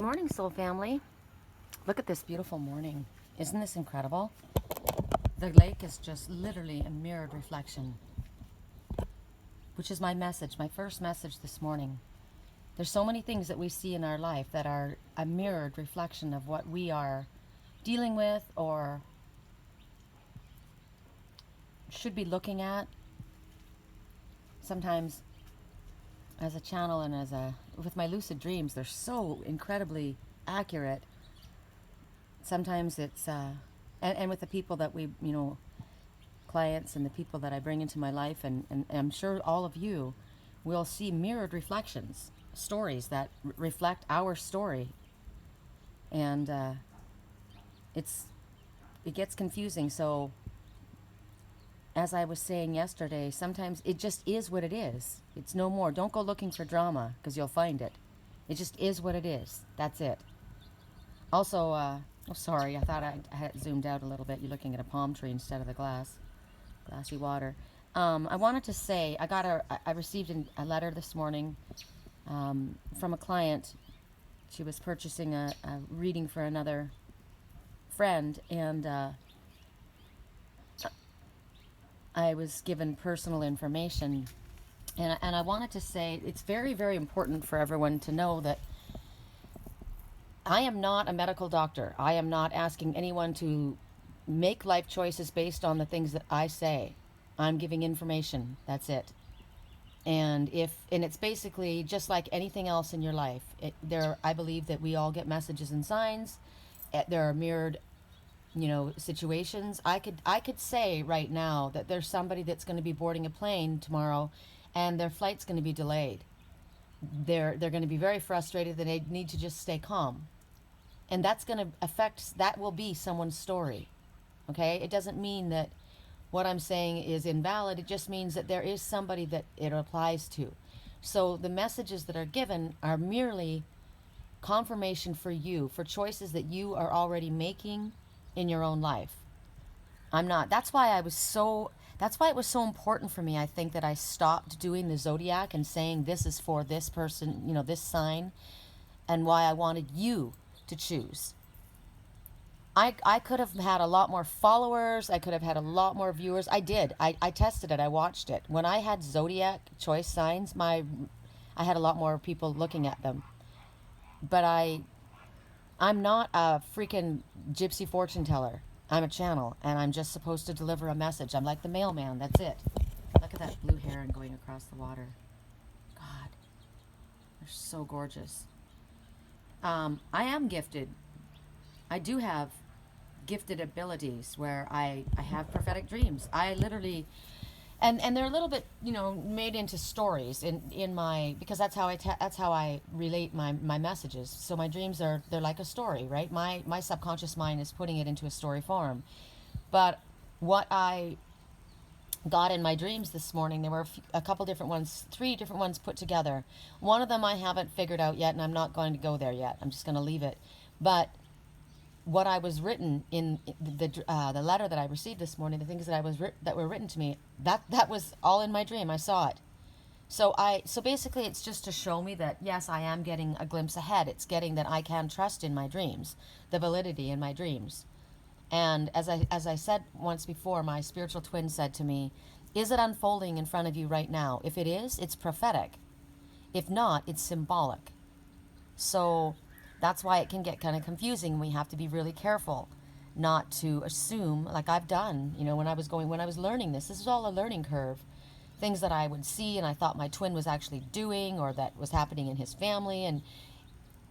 Good morning, soul family. Look at this beautiful morning. Isn't this incredible? The lake is just literally a mirrored reflection, which is my message, my first message this morning. There's so many things that we see in our life that are a mirrored reflection of what we are dealing with or should be looking at. Sometimes as a channel and with my lucid dreams, they're so incredibly accurate. Sometimes it's and with the people that we, clients and the people that I bring into my life, and I'm sure all of you will see mirrored reflections, stories that reflect our story. And it gets confusing. So as I was saying yesterday, sometimes it just is what it is. It's no more. Don't go looking for drama, because you'll find it. It just is what it is. That's it. Also, oh, sorry, I thought I had zoomed out a little bit. You're looking at a palm tree instead of the glassy water. I wanted to say, I received a letter this morning from a client. She was purchasing a reading for another friend, and I was given personal information. And I wanted to say, it's very, very important for everyone to know that I am not a medical doctor. I am not asking anyone to make life choices based on the things that I say. I'm giving information. That's it. And it's basically just like anything else in your life. I believe that we all get messages and signs. There are mirrored, situations. I could say right now that there's somebody that's going to be boarding a plane tomorrow, and their flight's going to be delayed. They're going to be very frustrated. That they need to just stay calm, and that will be someone's story. Okay, it doesn't mean that what I'm saying is invalid. It just means that there is somebody that it applies to. So the messages that are given are merely confirmation for you, for choices that you are already making in your own life. I'm not. That's why it was so important for me, I think, that I stopped doing the zodiac and saying this is for this person, this sign, and why I wanted you to choose. I could have had a lot more followers. I could have had a lot more viewers. I did. I tested it. I watched it. When I had zodiac choice signs, I had a lot more people looking at them. But I'm not a freaking gypsy fortune teller. I'm a channel, and I'm just supposed to deliver a message. I'm like the mailman. That's it. Look at that blue heron going across the water. God, they're so gorgeous. I am gifted. I do have gifted abilities where I have prophetic dreams. I literally, and they're a little bit, made into stories in my, because that's how I relate my messages. So my dreams they're like a story, right? My subconscious mind is putting it into a story form. But what I got in my dreams this morning, there were a couple different ones, 3 different ones put together. One of them I haven't figured out yet, and I'm not going to go there yet. I'm just going to leave it. But what I was written in the letter that I received this morning, the things that were written to me, that was all in my dream. I saw it. So basically, it's just to show me that yes, I am getting a glimpse ahead. It's getting that I can trust in my dreams, the validity in my dreams. And as I said once before, my spiritual twin said to me, "Is it unfolding in front of you right now? If it is, it's prophetic. If not, it's symbolic." So that's why it can get kind of confusing. We have to be really careful not to assume, like I've done, when I was learning this is all a learning curve. Things that I would see and I thought my twin was actually doing, or that was happening in his family, and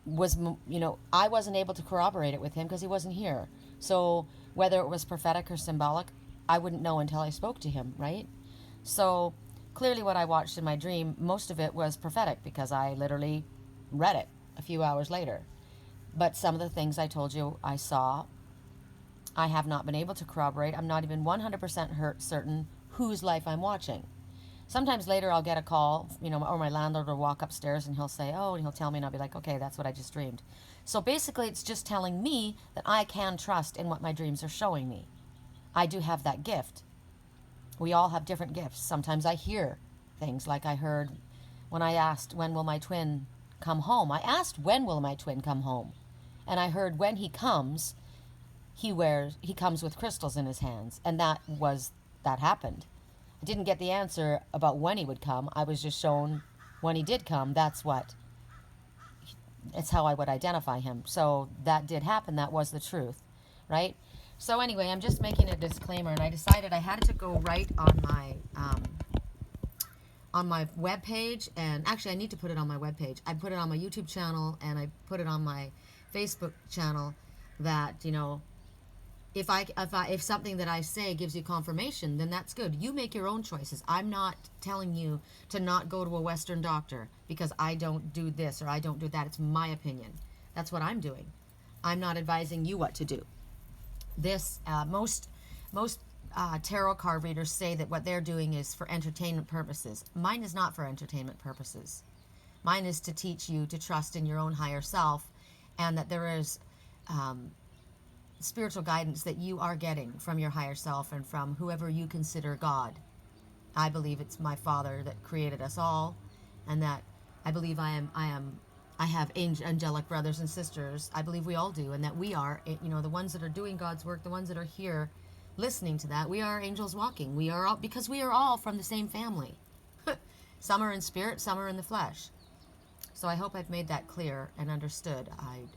I wasn't able to corroborate it with him because he wasn't here. So whether it was prophetic or symbolic, I wouldn't know until I spoke to him, right? So clearly what I watched in my dream, most of it was prophetic because I literally read it a few hours later. But some of the things I told you I saw, I have not been able to corroborate. I'm not even 100% certain whose life I'm watching. Sometimes later I'll get a call, or my landlord will walk upstairs and he'll say, oh, and he'll tell me, and I'll be like, okay, that's what I just dreamed. So basically it's just telling me that I can trust in what my dreams are showing me. I do have that gift. We all have different gifts. Sometimes I hear things, like I heard when I asked, when will my twin come home. I asked, when will my twin come home? And I heard when he comes, he comes with crystals in his hands. And that happened. I didn't get the answer about when he would come. I was just shown when he did come. It's how I would identify him. So that did happen. That was the truth, right? So anyway, I'm just making a disclaimer, and I decided I had to go right on my webpage, and actually I need to put it on my webpage. I put it on my YouTube channel, and I put it on my Facebook channel, that, you know, if something that I say gives you confirmation, then that's good. You make your own choices. I'm not telling you to not go to a Western doctor because I don't do this or I don't do that. It's my opinion. That's what I'm doing. I'm not advising you what to do. Most tarot card readers say that what they're doing is for entertainment purposes. Mine is not for entertainment purposes. Mine is to teach you to trust in your own higher self, and that there is spiritual guidance that you are getting from your higher self and from whoever you consider God. I believe it's my Father that created us all, and that I believe I have angelic brothers and sisters. I believe we all do, and that we are, you know, the ones that are doing God's work, the ones that are here listening to that, we are angels walking. We are all, because we are all from the same family. Some are in spirit, some are in the flesh. So I hope I've made that clear and understood.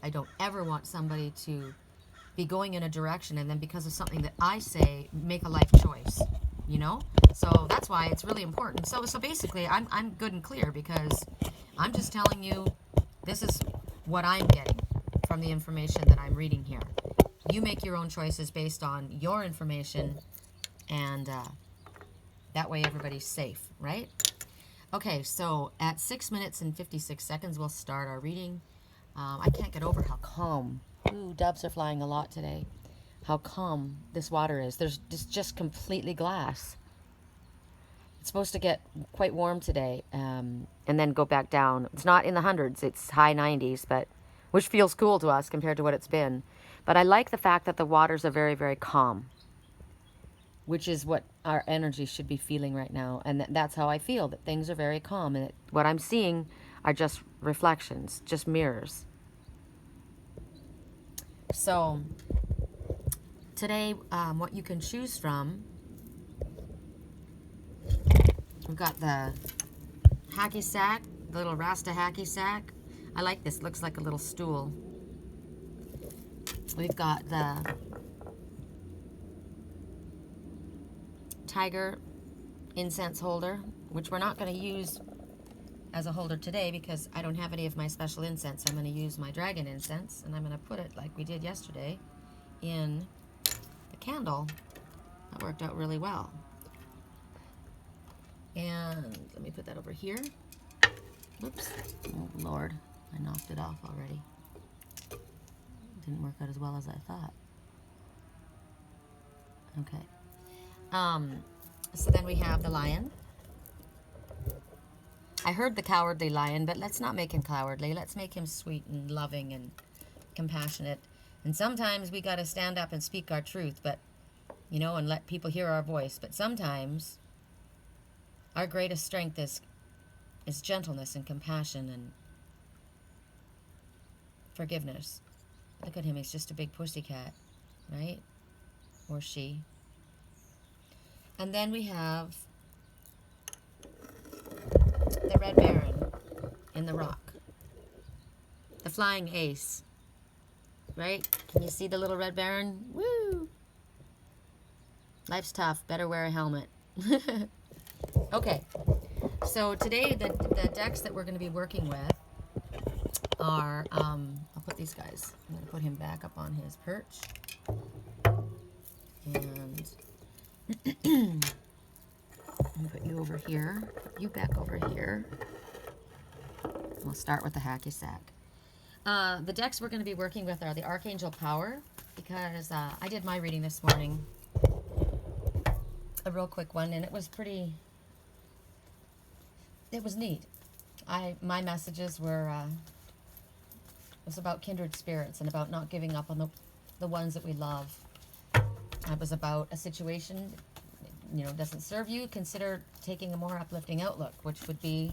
I don't ever want somebody to be going in a direction and then because of something that I say, make a life choice, you know? So that's why it's really important. So basically, I'm good and clear, because I'm just telling you this is what I'm getting from the information that I'm reading here. You make your own choices based on your information, and that way everybody's safe, right? Okay, so at 6 minutes and 56 seconds, we'll start our reading. I can't get over how calm. Ooh, doves are flying a lot today. How calm this water is. It's just completely glass. It's supposed to get quite warm today, and then go back down. It's not in the hundreds. It's high 90s, which feels cool to us compared to what it's been. But I like the fact that the waters are very, very calm, which is what our energy should be feeling right now. And that's how I feel, that things are very calm. And what I'm seeing are just reflections, just mirrors. So today, what you can choose from, we've got the Hackey Sac, the little Rasta Hackey Sac. I like this. It looks like a little stool. We've got the Tiger incense holder, which we're not going to use as a holder today because I don't have any of my special incense. I'm going to use my dragon incense, and I'm going to put it, like we did yesterday, in the candle. That worked out really well. And let me put that over here. Whoops. Oh, Lord. I knocked it off already. Didn't work out as well as I thought. Okay. So then we have the lion. I heard the cowardly lion, but let's not make him cowardly. Let's make him sweet and loving and compassionate. And sometimes we got to stand up and speak our truth, but, you know, and let people hear our voice. But sometimes our greatest strength is gentleness and compassion and forgiveness. Look at him. He's just a big pussycat, right? Or she. And then we have the Red Baron in the rock. The flying ace. Right? Can you see the little Red Baron? Woo! Life's tough. Better wear a helmet. Okay. So today the decks that we're going to be working with are, I'll put these guys. I'm going to put him back up on his perch. And I'm going to put you over here. Put you back over here. We'll start with the Hackey Sac. The decks we're going to be working with are the Archangel Power, because I did my reading this morning. A real quick one, and it was pretty... It was neat. My messages were... it was about kindred spirits and about not giving up on the ones that we love. It was about a situation, you know, doesn't serve you. Consider taking a more uplifting outlook, which would be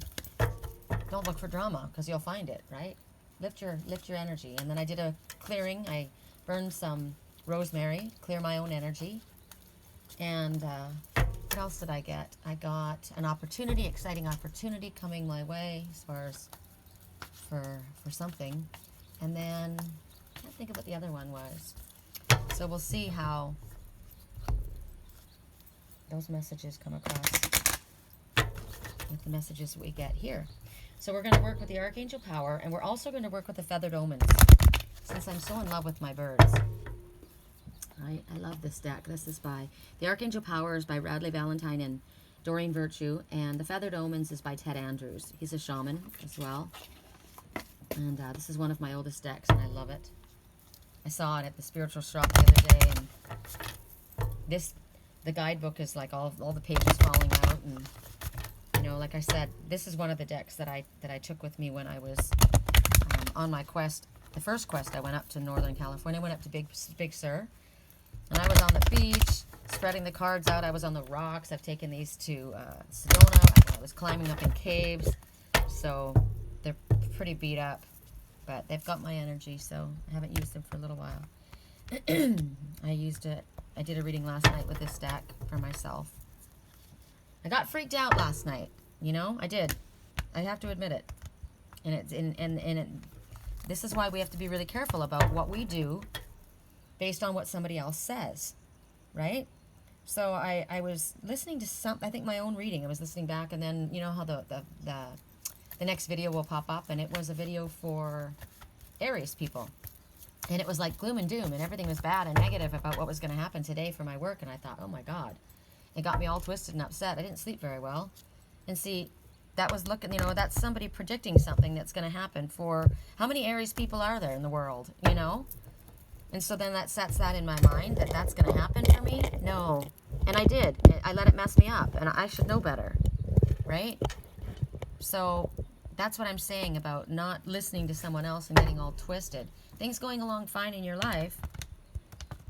don't look for drama, because you'll find it, right? Lift your energy. And then I did a clearing. I burned some rosemary, clear my own energy. And what else did I get? I got an opportunity, exciting opportunity coming my way as far as for something. And then I can't think of what the other one was. So we'll see how those messages come across with the messages we get here. So we're going to work with the Archangel power, and we're also going to work with the feathered omens, since I'm so in love with my birds. I love this deck. This is by the Archangel power is by Radley Valentine and Doreen Virtue, and the feathered omens is by Ted Andrews. He's a shaman as well. And this is one of my oldest decks, and I love it. I saw it at the spiritual shop the other day, and the guidebook is like all the pages falling out, and you know, like I said, this is one of the decks that I took with me when I was on my quest. The first quest, I went up to Northern California. I went up to Big Sur, and I was on the beach spreading the cards out. I was on the rocks. I've taken these to Sedona. I was climbing up in caves, so they're pretty beat up, but they've got my energy, so I haven't used them for a little while. I did a reading last night with this deck for myself. I got freaked out last night, you know, I did. I have to admit it. And this is why we have to be really careful about what we do based on what somebody else says, right? So I was listening to I think my own reading. I was listening back, and then you know how the next video will pop up, and it was a video for Aries people. And it was like gloom and doom, and everything was bad and negative about what was going to happen today for my work. And I thought, oh my God, it got me all twisted and upset. I didn't sleep very well. And see, that was looking, you know, that's somebody predicting something that's going to happen for, how many Aries people are there in the world, you know? And so then that sets that in my mind, that that's going to happen for me. No. And I did. I let it mess me up, and I should know better, right? So that's what I'm saying about not listening to someone else and getting all twisted. Things going along fine in your life,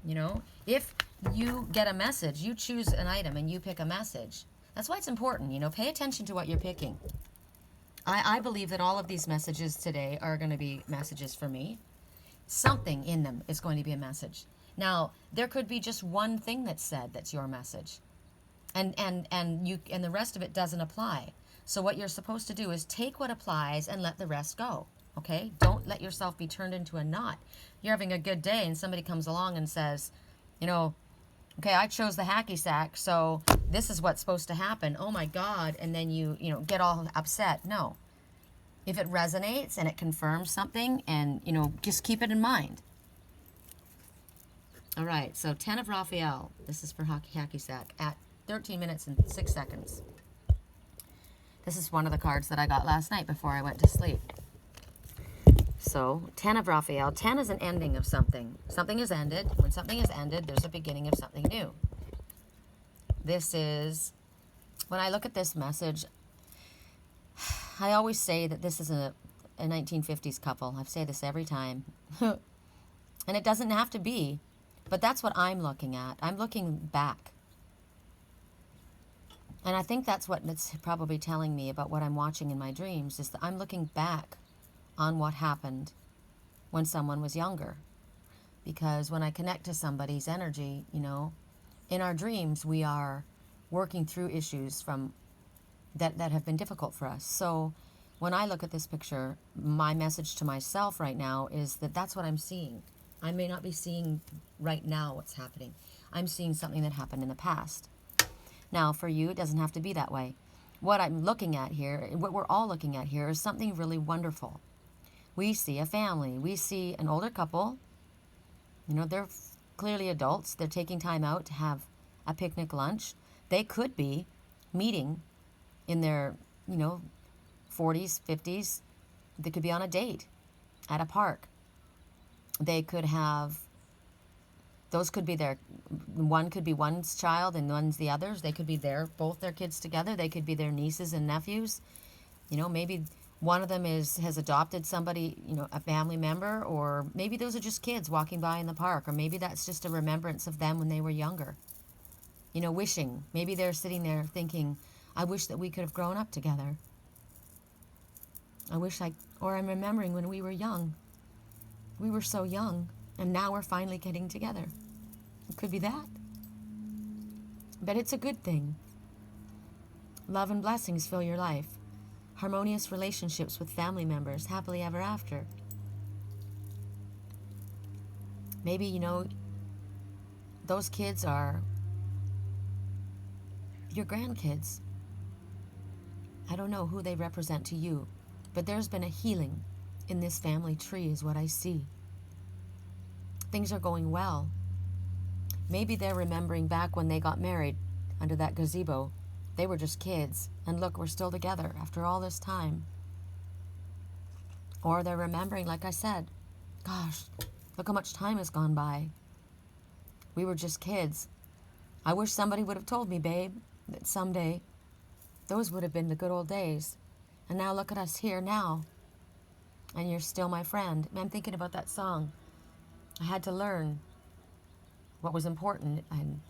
you know, if you get a message, you choose an item and you pick a message. That's why it's important, you know, pay attention to what you're picking. I believe that all of these messages today are going to be messages for me. Something in them is going to be a message. Now, there could be just one thing that's said that's your message. And the rest of it doesn't apply. So what you're supposed to do is take what applies and let the rest go. Okay? Don't let yourself be turned into a knot. You're having a good day and somebody comes along and says, you know, okay, I chose the hacky sack, so this is what's supposed to happen. Oh my God. And then you know, get all upset. No. If it resonates and it confirms something, and, you know, just keep it in mind. All right. So 10 of Raphael. This is for Hacky Sac at 13 minutes and 6 seconds. This is one of the cards that I got last night before I went to sleep. So 10 of Raphael. 10 is an ending of something. Something is ended. When something is ended, there's a beginning of something new. This is, when I look at this message, I always say that this is a 1950s couple. I say this every time. And it doesn't have to be, but that's what I'm looking at. I'm looking back. And I think that's what it's probably telling me about what I'm watching in my dreams, is that I'm looking back on what happened when someone was younger. Because when I connect to somebody's energy, you know, in our dreams, we are working through issues from that have been difficult for us. So when I look at this picture, my message to myself right now is that that's what I'm seeing. I may not be seeing right now what's happening. I'm seeing something that happened in the past. Now, for you, it doesn't have to be that way. What I'm looking at here, what we're all looking at here, is something really wonderful. We see a family. We see an older couple. You know, they're clearly adults. They're taking time out to have a picnic lunch. They could be meeting in their, you know, 40s, 50s. They could be on a date at a park. They could have, those could be their, one could be one's child and one's the other's. They could be both their kids together. They could be their nieces and nephews. You know, maybe one of them has adopted somebody, you know, a family member, or maybe those are just kids walking by in the park, or maybe that's just a remembrance of them when they were younger. You know, wishing. Maybe they're sitting there thinking, I wish that we could have grown up together. or I'm remembering when we were young. We were so young, and now we're finally getting together. It could be that. But it's a good thing. Love and blessings fill your life. Harmonious relationships with family members, happily ever after. Maybe, you know, those kids are your grandkids. I don't know who they represent to you, but there's been a healing in this family tree is what I see. Things are going well. Maybe they're remembering back when they got married under that gazebo. They were just kids, and look, we're still together after all this time. Or they're remembering, like I said, gosh, look how much time has gone by. We were just kids. I wish somebody would have told me, babe, that someday those would have been the good old days. And now look at us here now. And you're still my friend. I'm thinking about that song. I had to learn what was important, and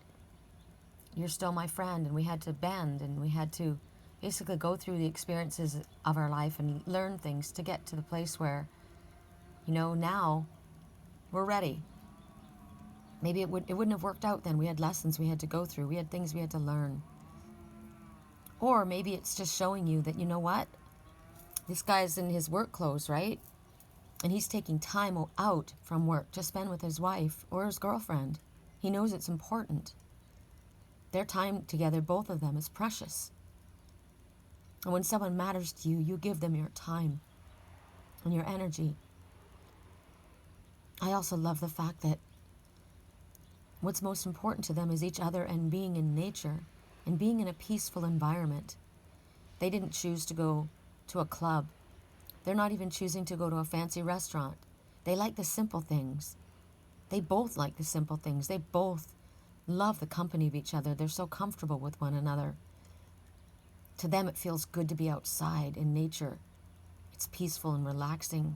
you're still my friend, and we had to bend, and we had to basically go through the experiences of our life and learn things to get to the place where, you know, now we're ready. Maybe it wouldn't have worked out then. We had lessons we had to go through. We had things we had to learn. Or maybe it's just showing you that, you know what? This guy's in his work clothes, right? And he's taking time out from work to spend with his wife or his girlfriend. He knows it's important. Their time together, both of them, is precious. And when someone matters to you, you give them your time and your energy. I also love the fact that what's most important to them is each other and being in nature and being in a peaceful environment. They didn't choose to go to a club. They're not even choosing to go to a fancy restaurant. They like the simple things. They both like the simple things. They both love the company of each other. They're so comfortable with one another. To them, it feels good to be outside in nature. It's peaceful and relaxing.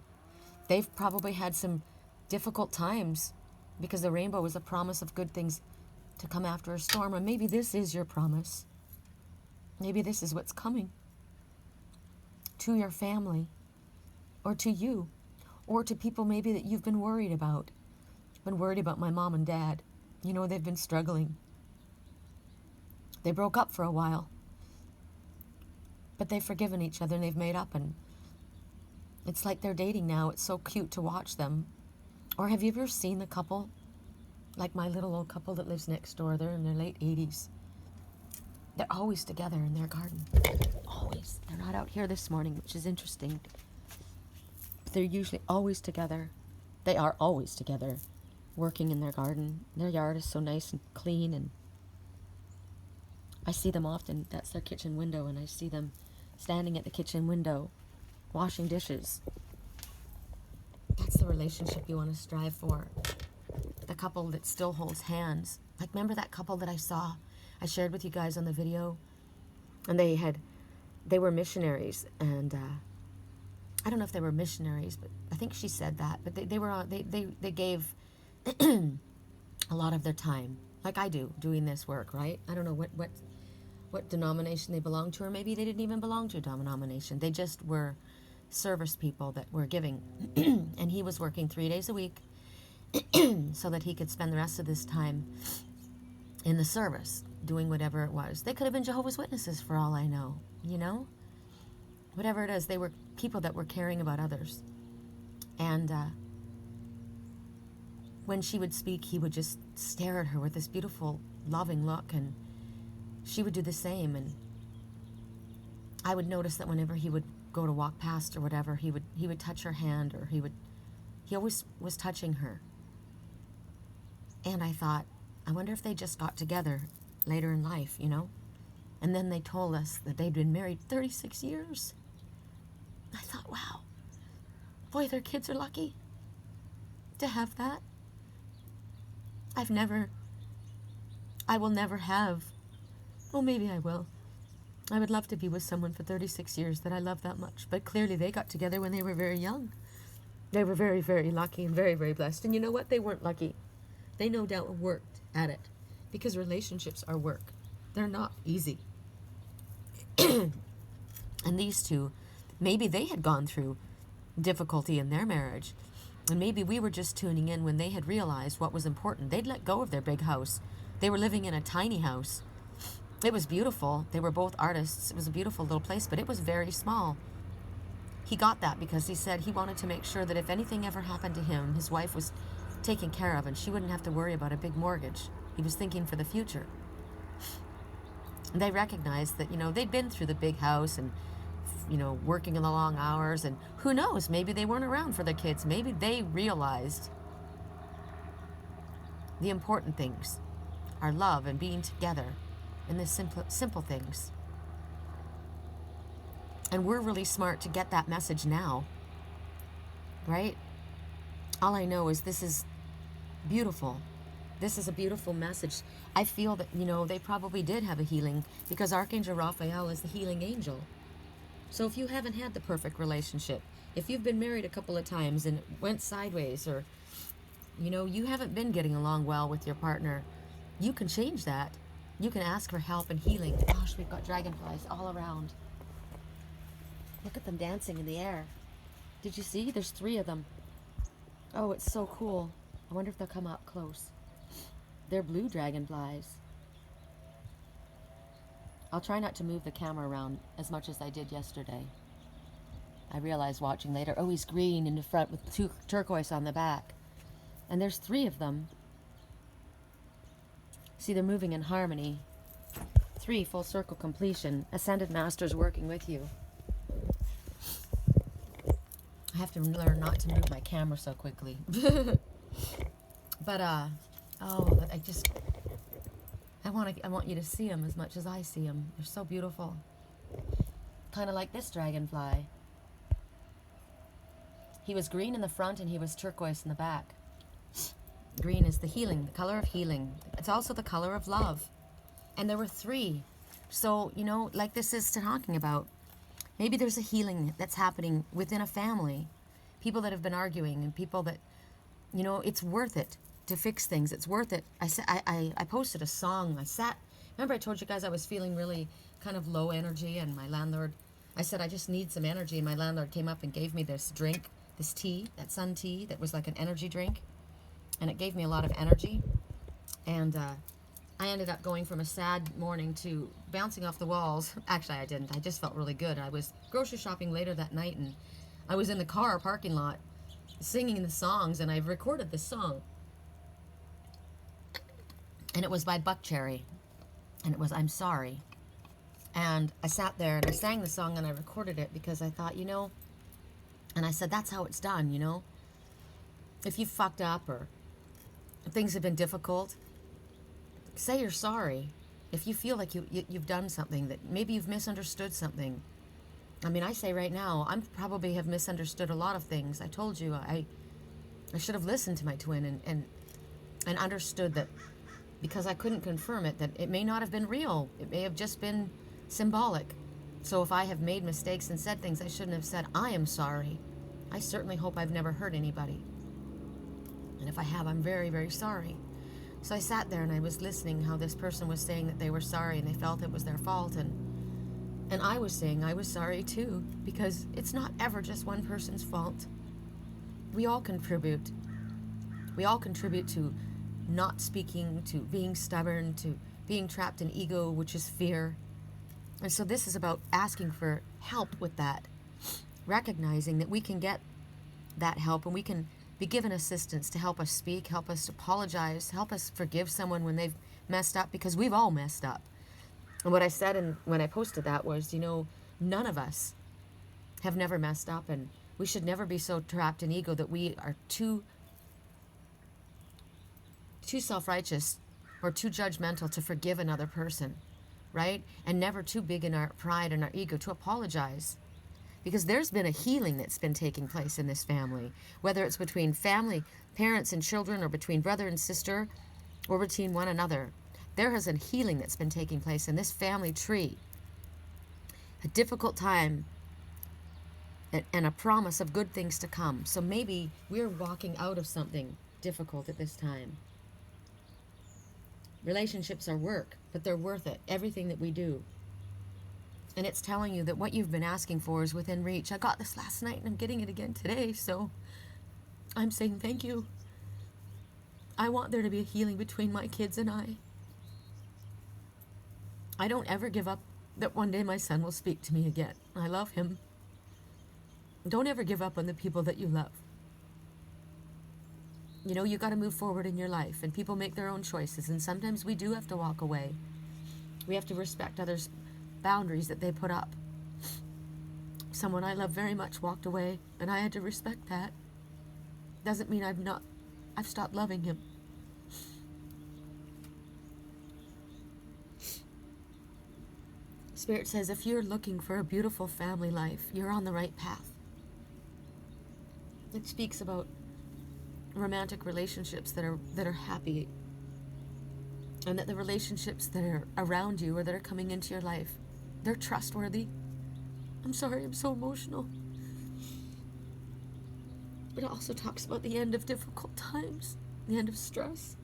They've probably had some difficult times because the rainbow was a promise of good things to come after a storm. And maybe this is your promise. Maybe this is what's coming to your family, or to you, or to people maybe that you've been worried about. Been worried about my mom and dad. You know, they've been struggling. They broke up for a while, but they've forgiven each other and they've made up, and it's like they're dating now. It's so cute to watch them. Or have you ever seen the couple, like my little old couple that lives next door? They're in their late 80s. They're always together in their garden. Always. They're not out here this morning, which is interesting. But they're usually always together. They are always together, working in their garden. Their yard is so nice and clean, and I see them often. That's their kitchen window, and I see them standing at the kitchen window, washing dishes. That's the relationship you want to strive for. The couple that still holds hands. Like, remember that couple that I shared with you guys on the video? And they were missionaries, and I don't know if they were missionaries, but I think she said that. But they gave a lot of their time, like I do, doing this work, right? I don't know what denomination they belonged to, or maybe they didn't even belong to a denomination. They just were service people that were giving. And he was working 3 days a week so that he could spend the rest of this time in the service, doing whatever it was. They could have been Jehovah's Witnesses for all I know, you know? Whatever it is, they were people that were caring about others. And when she would speak, he would just stare at her with this beautiful, loving look, and she would do the same. And I would notice that whenever he would go to walk past or whatever, he would touch her hand, or he always was touching her. And I thought, I wonder if they just got together later in life, you know? And then they told us that they'd been married 36 years. I thought, wow, boy, their kids are lucky to have that. I will never have, well, maybe I will. I would love to be with someone for 36 years that I love that much. But clearly they got together when they were very young. They were very, very lucky and very, very blessed. And you know what? They weren't lucky. They no doubt worked at it, because relationships are work. They're not easy. And these two, Maybe they had gone through difficulty in their marriage. And maybe we were just tuning in when they had realized what was important. They'd let go of their big house. They were living in a tiny house. It was beautiful. They were both artists. It was a beautiful little place, but it was very small. He got that because he said he wanted to make sure that if anything ever happened to him, his wife was taken care of and she wouldn't have to worry about a big mortgage. He was thinking for the future. And they recognized that, they'd been through the big house and, working in the long hours, and who knows, maybe they weren't around for their kids. Maybe they realized the important things are love and being together in the simple things. And we're really smart to get that message now, right? All I know is this is beautiful. This is a beautiful message. I feel that, they probably did have a healing because Archangel Raphael is the healing angel. So if you haven't had the perfect relationship, if you've been married a couple of times and it went sideways, or, you haven't been getting along well with your partner, you can change that. You can ask for help and healing. Gosh, we've got dragonflies all around. Look at them dancing in the air. Did you see? There's 3 of them. Oh, it's so cool. I wonder if they'll come up close. They're blue dragonflies. I'll try not to move the camera around as much as I did yesterday. I realized watching later, oh, he's green in the front with 2 turquoise on the back. And there's 3 of them. See, they're moving in harmony. 3, full circle completion. Ascended Masters working with you. I have to learn not to move my camera so quickly. But, I want you to see them as much as I see them. They're so beautiful. Kind of like this dragonfly. He was green in the front and he was turquoise in the back. Green is the healing, the color of healing. It's also the color of love. And there were 3. So, like this is talking about, maybe there's a healing that's happening within a family. People that have been arguing and people that, it's worth it to fix things. It's worth it. I posted a song. Remember I told you guys I was feeling really kind of low energy, and my landlord, I said, I just need some energy. And my landlord came up and gave me this drink, this tea, that sun tea that was like an energy drink. And it gave me a lot of energy. And I ended up going from a sad morning to bouncing off the walls. Actually, I didn't. I just felt really good. I was grocery shopping later that night, and I was in the car parking lot singing the songs, and I recorded this song. And it was by Buckcherry. And it was I'm Sorry. And I sat there and I sang the song and I recorded it because I thought, and I said, that's how it's done, If you fucked up or things have been difficult, say you're sorry. If you feel like you've done something, that maybe you've misunderstood something. I mean, I say right now, I probably have misunderstood a lot of things. I told you I should have listened to my twin and understood that because I couldn't confirm it, that it may not have been real. It may have just been symbolic. So if I have made mistakes and said things I shouldn't have said, I am sorry. I certainly hope I've never hurt anybody. And if I have, I'm very, very sorry. So I sat there and I was listening how this person was saying that they were sorry and they felt it was their fault. And I was saying I was sorry too, because it's not ever just one person's fault. We all contribute. We all contribute to not speaking, to being stubborn, to being trapped in ego, which is fear. And so this is about asking for help with that, recognizing that we can get that help and we can be given assistance to help us speak, help us apologize, help us forgive someone when they've messed up, because we've all messed up. And what I said and when I posted that was, none of us have never messed up, and we should never be so trapped in ego that we are too self-righteous or too judgmental to forgive another person, right? And never too big in our pride and our ego to apologize. Because there's been a healing that's been taking place in this family, whether it's between family, parents and children, or between brother and sister, or between one another. There has a healing that's been taking place in this family tree. A difficult time and a promise of good things to come. So maybe we're walking out of something difficult at this time. Relationships are work, but they're worth it. Everything that we do. And it's telling you that what you've been asking for is within reach. I got this last night and I'm getting it again today. So I'm saying thank you. I want there to be a healing between my kids and I. I don't ever give up that one day my son will speak to me again. I love him. Don't ever give up on the people that you love. You know, you got to move forward in your life, and people make their own choices, and sometimes we do have to walk away. We have to respect others' boundaries that they put up. Someone I love very much walked away, and I had to respect that. Doesn't mean I've stopped loving him. Spirit says if you're looking for a beautiful family life, you're on the right path. It speaks about romantic relationships that are happy, and that the relationships that are around you or that are coming into your life, they're trustworthy. I'm sorry, I'm so emotional. It also talks about the end of difficult times, the end of stress.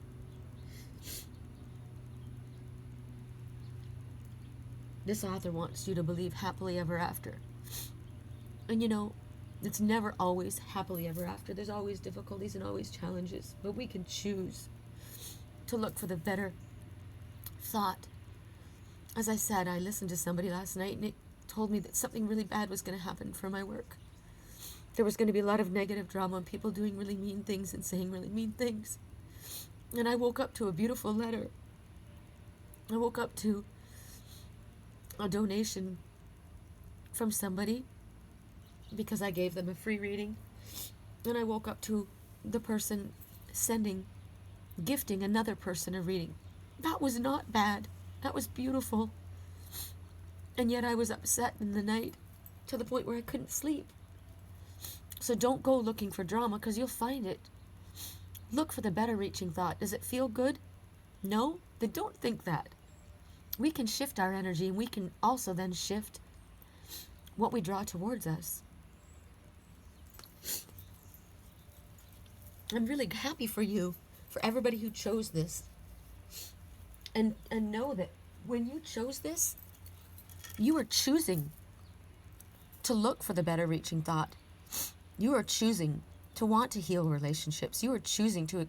This author wants you to believe happily ever after. And you know, it's never always happily ever after. There's always difficulties and always challenges. But we can choose to look for the better thought. As I said, I listened to somebody last night and it told me that something really bad was going to happen for my work. There was going to be a lot of negative drama and people doing really mean things and saying really mean things. And I woke up to a beautiful letter. I woke up to a donation from somebody because I gave them a free reading. And I woke up to the person gifting another person a reading. That was not bad. That was beautiful. And yet I was upset in the night to the point where I couldn't sleep. So don't go looking for drama because you'll find it. Look for the better reaching thought. Does it feel good? No? Then don't think that. We can shift our energy, and we can also then shift what we draw towards us. I'm really happy for you, for everybody who chose this. And know that when you chose this, you are choosing to look for the better reaching thought. You are choosing to want to heal relationships. You are choosing to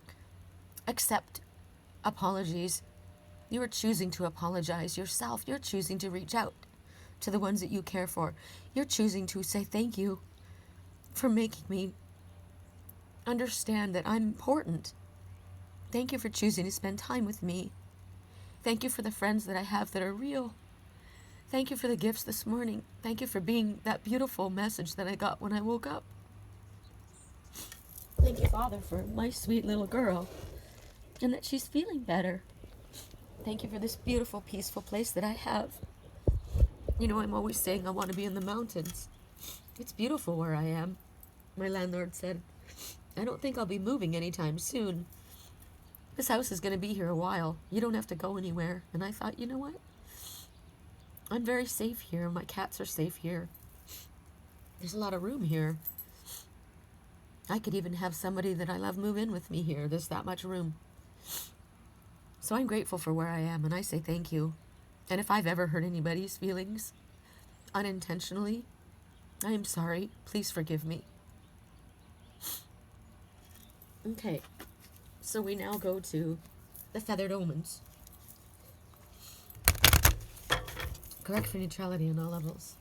accept apologies. You are choosing to apologize yourself. You're choosing to reach out to the ones that you care for. You're choosing to say thank you for making me understand that I'm important. Thank you for choosing to spend time with me. Thank you for the friends that I have that are real. Thank you for the gifts this morning. Thank you for being that beautiful message that I got when I woke up. Thank you, Father, for my sweet little girl and that she's feeling better. Thank you for this beautiful, peaceful place that I have. You know, I'm always saying I want to be in the mountains. It's beautiful where I am. My landlord said, I don't think I'll be moving anytime soon. This house is going to be here a while. You don't have to go anywhere. And I thought, you know what? I'm very safe here. My cats are safe here. There's a lot of room here. I could even have somebody that I love move in with me here. There's that much room. So I'm grateful for where I am, and I say thank you. And if I've ever hurt anybody's feelings unintentionally, I am sorry. Please forgive me. Okay, so we now go to the feathered omens. Correct for neutrality on all levels.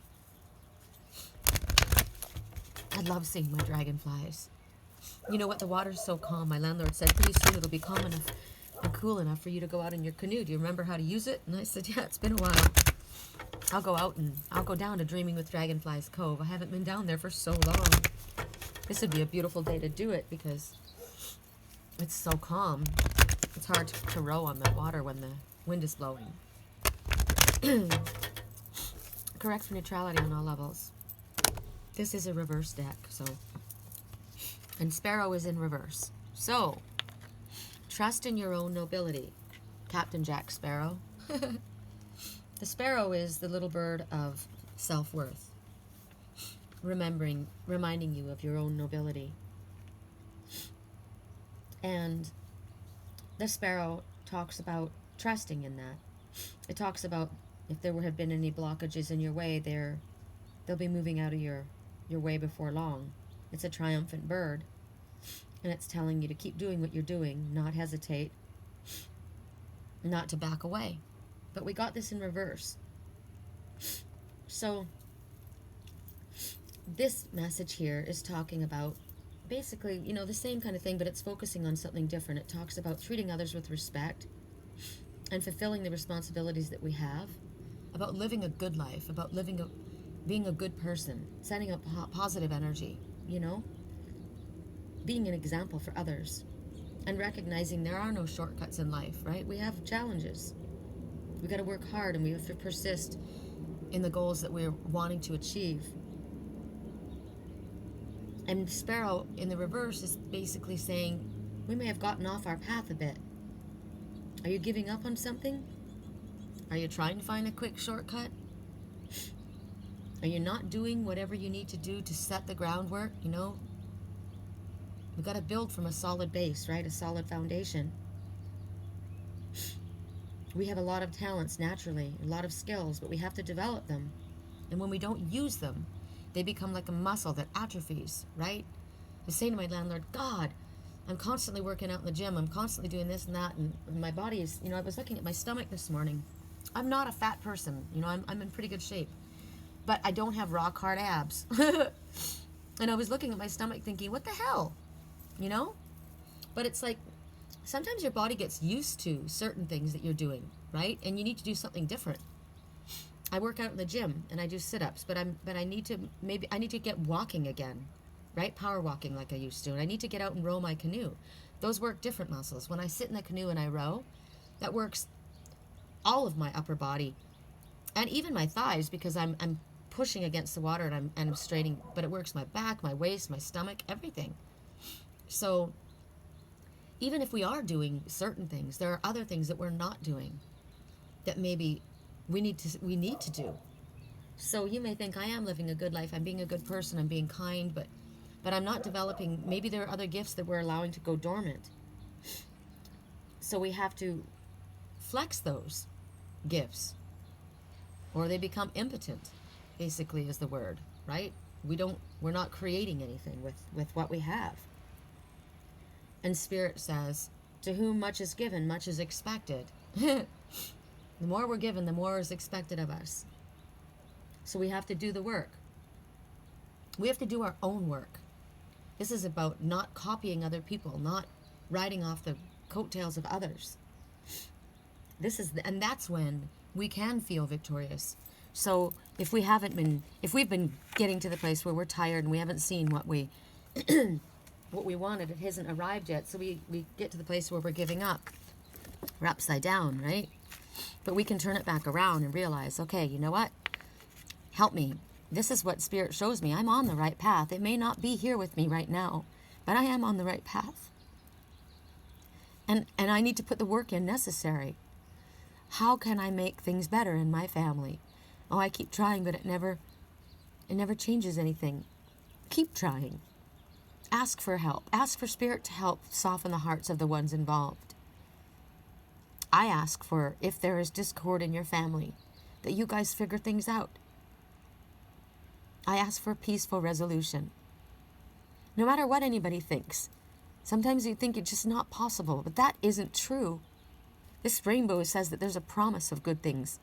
I love seeing my dragonflies. You know what? The water's so calm. My landlord said pretty soon it'll be calm enough and cool enough for you to go out in your canoe. Do you remember how to use it? And I said, yeah, it's been a while. I'll go out and I'll go down to Dreaming with Dragonflies Cove. I haven't been down there for so long. This would be a beautiful day to do it because it's so calm. It's hard to row on the water when the wind is blowing. Correct for neutrality on all levels. This is a reverse deck, so. And Sparrow is in reverse. So, trust in your own nobility. Captain Jack Sparrow. The sparrow is the little bird of self-worth. Reminding you of your own nobility. And the sparrow talks about trusting in that. It talks about If there have been any blockages in your way, they'll be moving out of your way before long. It's a triumphant bird, and it's telling you to keep doing what you're doing, not hesitate, not to back away. But we got this in reverse. So this message here is talking about basically, the same kind of thing, but it's focusing on something different. It talks about treating others with respect and fulfilling the responsibilities that we have, about living a good life, about being a good person, setting up positive energy, being an example for others, and recognizing there are no shortcuts in life, right? We have challenges. We got to work hard, and we have to persist in the goals that we're wanting to achieve. And Sparrow in the reverse is basically saying, we may have gotten off our path a bit. Are you giving up on something? Are you trying to find a quick shortcut? Are you not doing whatever you need to do to set the groundwork? We've got to build from a solid base, right? A solid foundation. We have a lot of talents naturally, a lot of skills, but we have to develop them. And when we don't use them, they become like a muscle that atrophies, right? I was saying to my landlord, God, I'm constantly working out in the gym. I'm constantly doing this and that. And my body is, I was looking at my stomach this morning. I'm not a fat person. I'm in pretty good shape. But I don't have rock hard abs. And I was looking at my stomach thinking, what the hell? But it's like, sometimes your body gets used to certain things that you're doing, right? And you need to do something different. I work out in the gym and I do sit-ups, but I need to get walking again, right? Power walking like I used to. And I need to get out and row my canoe. Those work different muscles. When I sit in the canoe and I row, that works all of my upper body and even my thighs, because I'm pushing against the water and I'm straining, but it works my back, my waist, my stomach, everything. So even if we are doing certain things, there are other things that we're not doing that maybe we need to do. So you may think, I am living a good life, I'm being a good person, I'm being kind, but I'm not developing. Maybe there are other gifts that we're allowing to go dormant. So we have to flex those gifts, or they become impotent, basically is the word, right? We're not creating anything with what we have. And Spirit says, to whom much is given, much is expected. The more we're given, the more is expected of us. So we have to do the work. We have to do our own work. This is about not copying other people, not riding off the coattails of others. And that's when we can feel victorious. So if we've been getting to the place where we're tired and we haven't seen what we wanted, it hasn't arrived yet. So we get to the place where we're giving up. We're upside down, right? But we can turn it back around and realize, okay, you know what? Help me. This is what Spirit shows me. I'm on the right path. It may not be here with me right now, but I am on the right path. And I need to put the work in necessary. How can I make things better in my family? Oh, I keep trying, but it never changes anything. Keep trying. Ask for help. Ask for Spirit to help soften the hearts of the ones involved. I ask for, if there is discord in your family, that you guys figure things out. I ask for a peaceful resolution. No matter what anybody thinks. Sometimes you think it's just not possible, but that isn't true. This rainbow says that there's a promise of good things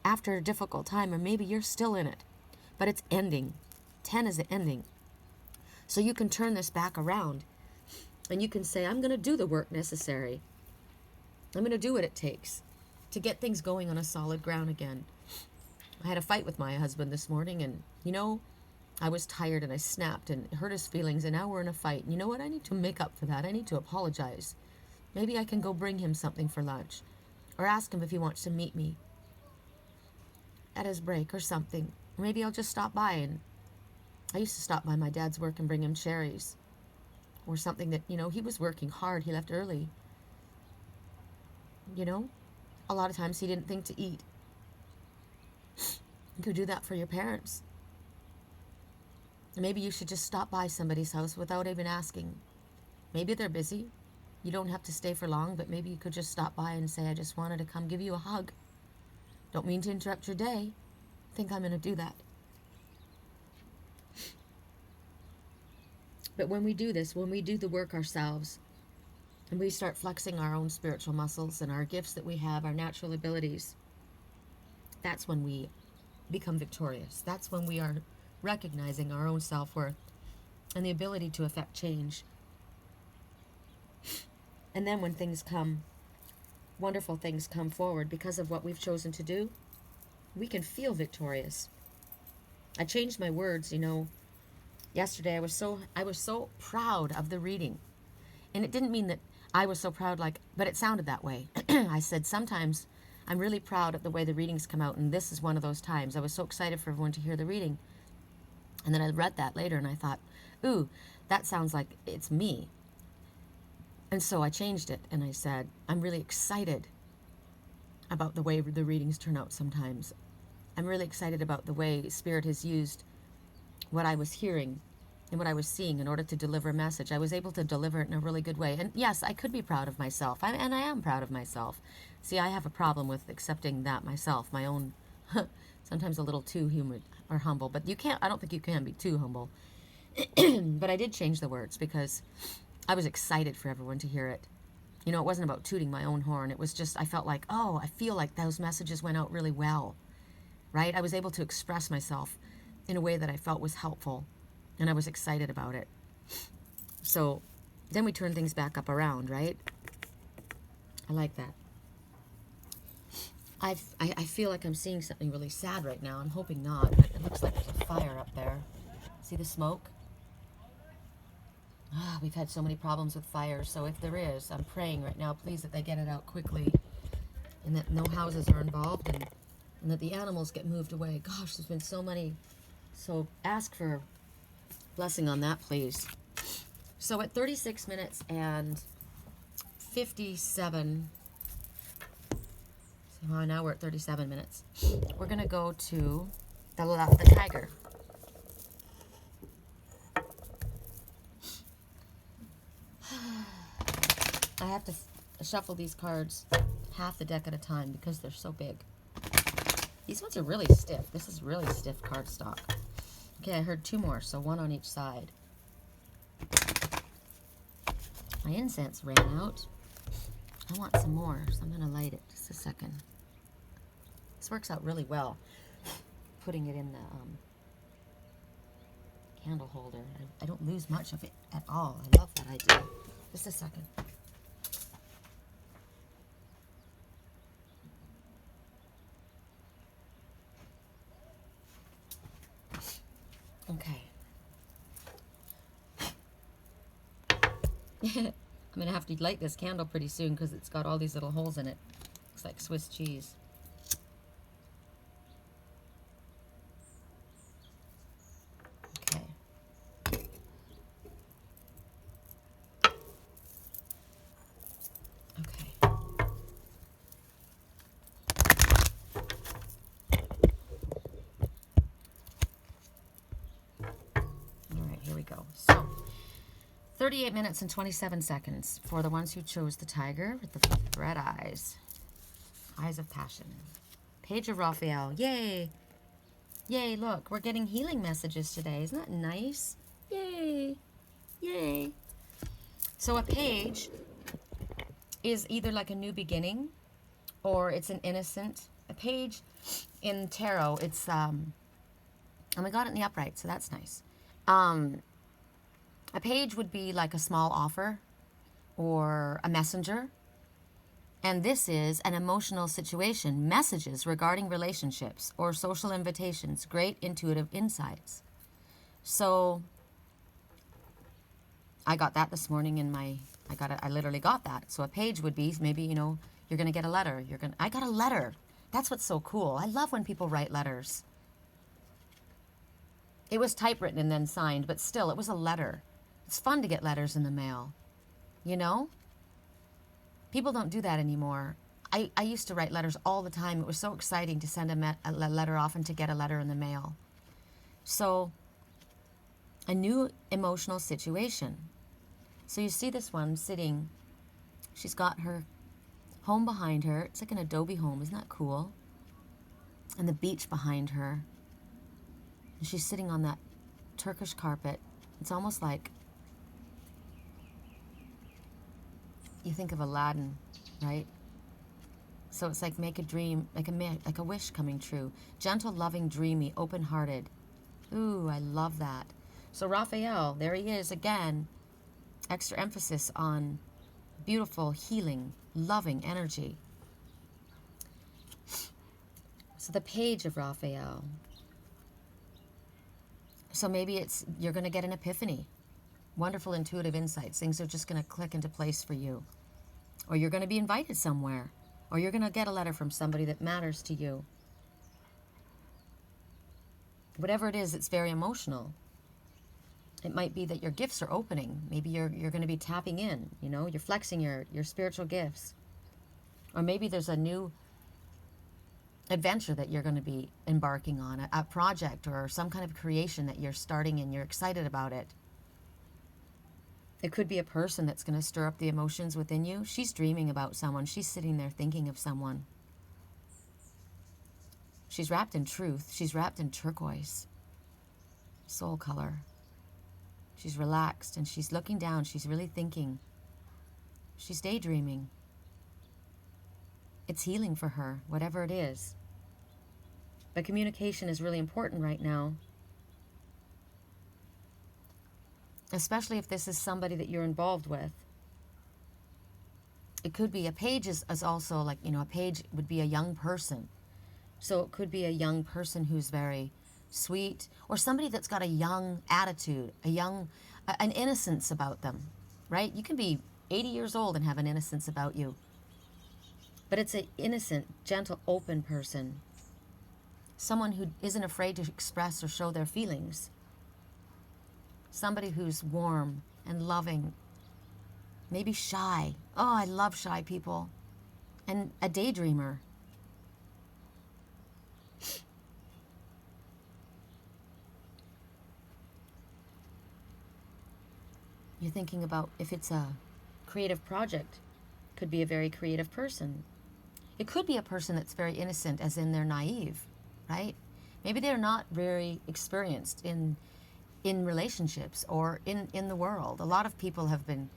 after a difficult time, or maybe you're still in it, but it's ending. 10 is the ending. So you can turn this back around and you can say, I'm going to do the work necessary. I'm going to do what it takes to get things going on a solid ground again. I had a fight with my husband this morning, and, I was tired and I snapped and hurt his feelings, and now we're in a fight. And you know what? I need to make up for that. I need to apologize. Maybe I can go bring him something for lunch, or ask him if he wants to meet me at his break or something. Or maybe I'll just stop by, and I used to stop by my dad's work and bring him cherries or something that, he was working hard. He left early. A lot of times he didn't think to eat. You could do that for your parents. Maybe you should just stop by somebody's house without even asking. Maybe they're busy. You don't have to stay for long, but maybe you could just stop by and say, I just wanted to come give you a hug. Don't mean to interrupt your day. I think I'm going to do that. But when we do this, when we do the work ourselves, and we start flexing our own spiritual muscles and our gifts that we have, our natural abilities, that's when we become victorious. That's when we are recognizing our own self-worth and the ability to affect change. And then when things come, wonderful things come forward because of what we've chosen to do, we can feel victorious. I changed my words, yesterday I was so proud of the reading. And it didn't mean that I was so proud, but it sounded that way. I said, sometimes I'm really proud of the way the readings come out, and this is one of those times. I was so excited for everyone to hear the reading. And then I read that later, and I thought, ooh, that sounds like it's me. And so I changed it, and I said, I'm really excited about the way the readings turn out sometimes. I'm really excited about the way Spirit has used what I was hearing and what I was seeing in order to deliver a message. I was able to deliver it in a really good way. And yes, I could be proud of myself, and I am proud of myself. See, I have a problem with accepting that myself, my own, sometimes a little too humid or humble. But I don't think you can be too humble. But I did change the words because I was excited for everyone to hear it. It wasn't about tooting my own horn. It was just, I felt like, I feel like those messages went out really well, right? I was able to express myself in a way that I felt was helpful, and I was excited about it. So then we turn things back up around, right? I like that. I feel like I'm seeing something really sad right now. I'm hoping not, but it looks like there's a fire up there. See the smoke? We've had so many problems with fires, so if there is, I'm praying right now, please, that they get it out quickly, and that no houses are involved, and that the animals get moved away. Gosh, there's been so many. So ask for blessing on that, please. So at 36 minutes and 57, so now we're at 37 minutes. We're going to go to the tiger. I have to shuffle these cards half the deck at a time because they're so big. These ones are really stiff. This is really stiff cardstock. Okay, I heard two more, so one on each side. My incense ran out. I want some more, so I'm going to light it. Just a second. This works out really well, putting it in the candle holder. I don't lose much of it at all. I love that idea. Just a second. Okay. I'm going to have to light this candle pretty soon because it's got all these little holes in it. Looks like Swiss cheese. Okay. Okay. All right, here we go. So, 38 minutes and 27 seconds for the ones who chose the tiger with the red eyes. Eyes of passion. Page of Raphael. Yay! Yay, look, we're getting healing messages today. Isn't that nice? Yay! Yay! So a page is either like a new beginning or it's an innocent. A page in tarot, it's, and we got it in the upright, so that's nice. A page would be like a small offer or a messenger. And this is an emotional situation, messages regarding relationships or social invitations, great intuitive insights. So I got that this morning in I literally got that. So a page would be maybe, you're going to get a letter. I got a letter. That's what's so cool. I love when people write letters. It was typewritten and then signed, but still, it was a letter. It's fun to get letters in the mail, People don't do that anymore. I used to write letters all the time. It was so exciting to send a letter off and to get a letter in the mail. So, a new emotional situation. So you see this one sitting. She's got her home behind her. It's like an adobe home. Isn't that cool? and the beach behind her. And she's sitting on that Turkish carpet. It's almost like you think of Aladdin, right? So it's like make a dream, like a wish coming true. Gentle, loving, dreamy, open-hearted. Ooh, I love that. So Raphael, there he is again. Extra emphasis on beautiful, healing, loving energy. So the page of Raphael. So maybe you're going to get an epiphany. Wonderful intuitive insights. Things are just going to click into place for you. Or you're going to be invited somewhere. Or you're going to get a letter from somebody that matters to you. Whatever it is, it's very emotional. It might be that your gifts are opening. Maybe you're going to be tapping in, you know, you're flexing your spiritual gifts. Or maybe there's a new adventure that you're going to be embarking on, a project or some kind of creation that you're starting and you're excited about it. It could be a person that's going to stir up the emotions within you. She's dreaming about someone. She's sitting there thinking of someone. She's wrapped in truth. She's wrapped in turquoise, soul color. She's relaxed and she's looking down. She's really thinking. She's daydreaming. It's healing for her, whatever it is. But communication is really important right now. Especially if this is somebody that you're involved with. It could be, a page is also like, you know, a page would be a young person. So it could be a young person who's very sweet, or somebody that's got a young attitude, an innocence about them, right? You can be 80 years old and have an innocence about you. But it's an innocent, gentle, open person. Someone who isn't afraid to express or show their feelings. Somebody who's warm and loving. Maybe shy. Oh, I love shy people. And a daydreamer. You're thinking about if it's a creative project. Could be a very creative person. It could be a person that's very innocent, as in they're naive, right? Maybe they're not very experienced in relationships or in the world. A lot of people have been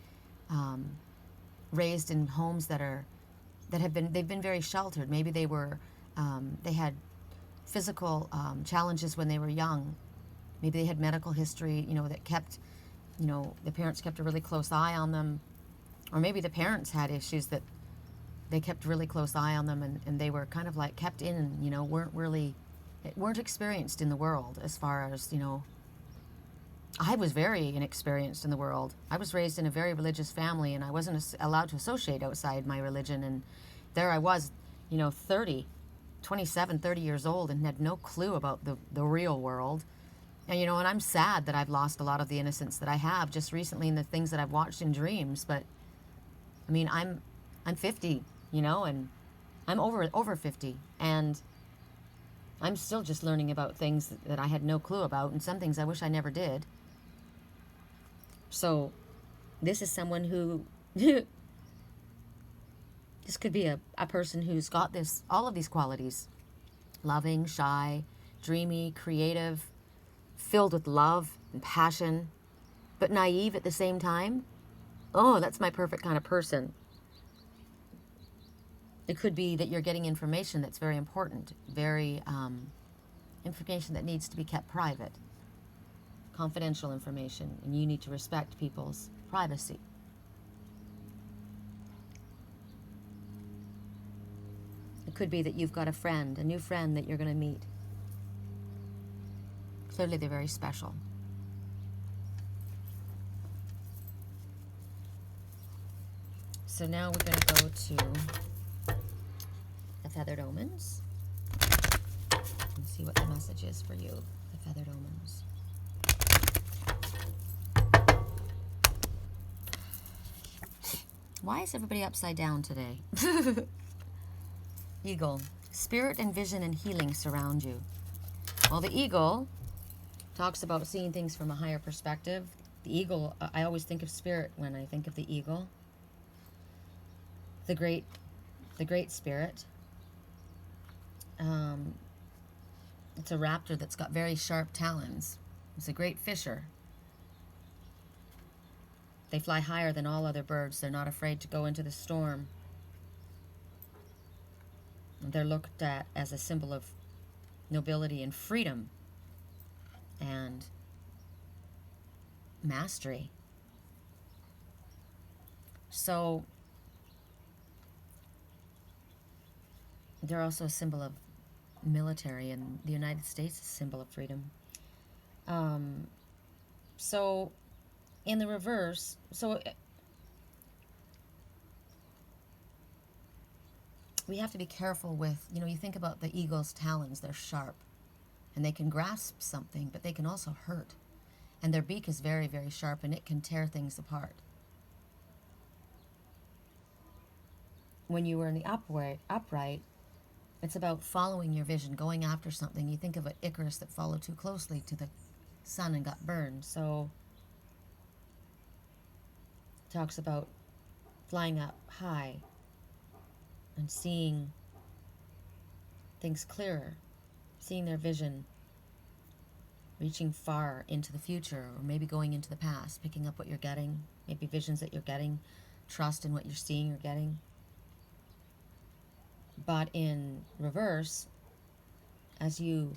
raised in homes they've been very sheltered. Maybe they had physical challenges when they were young. Maybe they had medical history, that kept, the parents kept a really close eye on them. Or maybe the parents had issues that they kept really close eye on them, and they were kind of like kept in and, weren't experienced in the world as far as, I was very inexperienced in the world. I was raised in a very religious family, and I wasn't allowed to associate outside my religion. And there I was, 30 years old and had no clue about the real world. And, and I'm sad that I've lost a lot of the innocence that I have just recently in the things that I've watched in dreams. But, I mean, I'm 50, and I'm over 50. And I'm still just learning about things that I had no clue about, and some things I wish I never did. So this is someone who, this could be a person who's got all of these qualities. Loving, shy, dreamy, creative, filled with love and passion, but naive at the same time. Oh, that's my perfect kind of person. It could be that you're getting information that's very important, very information that needs to be kept private. Confidential information, and you need to respect people's privacy. It could be that you've got a new friend that you're going to meet. Clearly they're very special. So now we're going to go to the Feathered Omens and see what the message is for you, the Feathered Omens. Why is everybody upside down today? Eagle. Spirit and vision and healing surround you. Well, the eagle talks about seeing things from a higher perspective. The eagle, I always think of spirit when I think of the eagle. The great spirit. It's a raptor that's got very sharp talons. It's a great fisher. They fly higher than all other birds. They're not afraid to go into the storm. They're looked at as a symbol of nobility and freedom and mastery. So they're also a symbol of military, and the United States is a symbol of freedom. So in the reverse, we have to be careful with, you think about the eagle's talons, they're sharp and they can grasp something, but they can also hurt. And their beak is very, very sharp and it can tear things apart. When you were in the upright, it's about following your vision, going after something. You think of an Icarus that followed too closely to the sun and got burned. So it talks about flying up high and seeing things clearer, seeing their vision, reaching far into the future, or maybe going into the past, picking up what you're getting, maybe visions that you're getting, trust in what you're seeing or getting. But in reverse, as you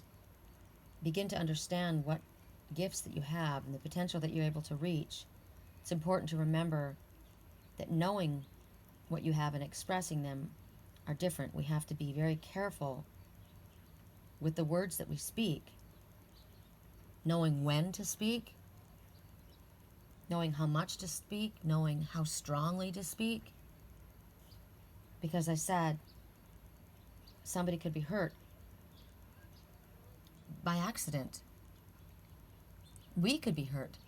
begin to understand what gifts that you have and the potential that you're able to reach, it's important to remember that knowing what you have and expressing them are different. We have to be very careful with the words that we speak, knowing when to speak, knowing how much to speak, knowing how strongly to speak. Because I said, somebody could be hurt by accident. We could be hurt.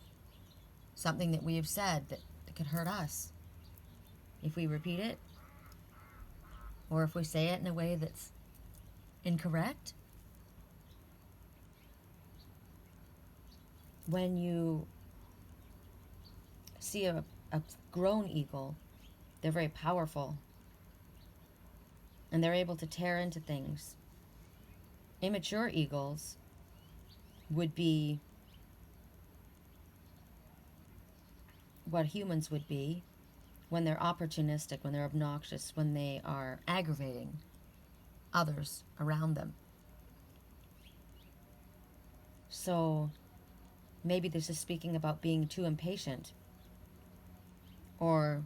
Something that we have said that could hurt us if we repeat it, or if we say it in a way that's incorrect. When you see a grown eagle, they're very powerful and they're able to tear into things. Immature eagles would be what humans would be when they're opportunistic, when they're obnoxious, when they are aggravating others around them. So maybe this is speaking about being too impatient or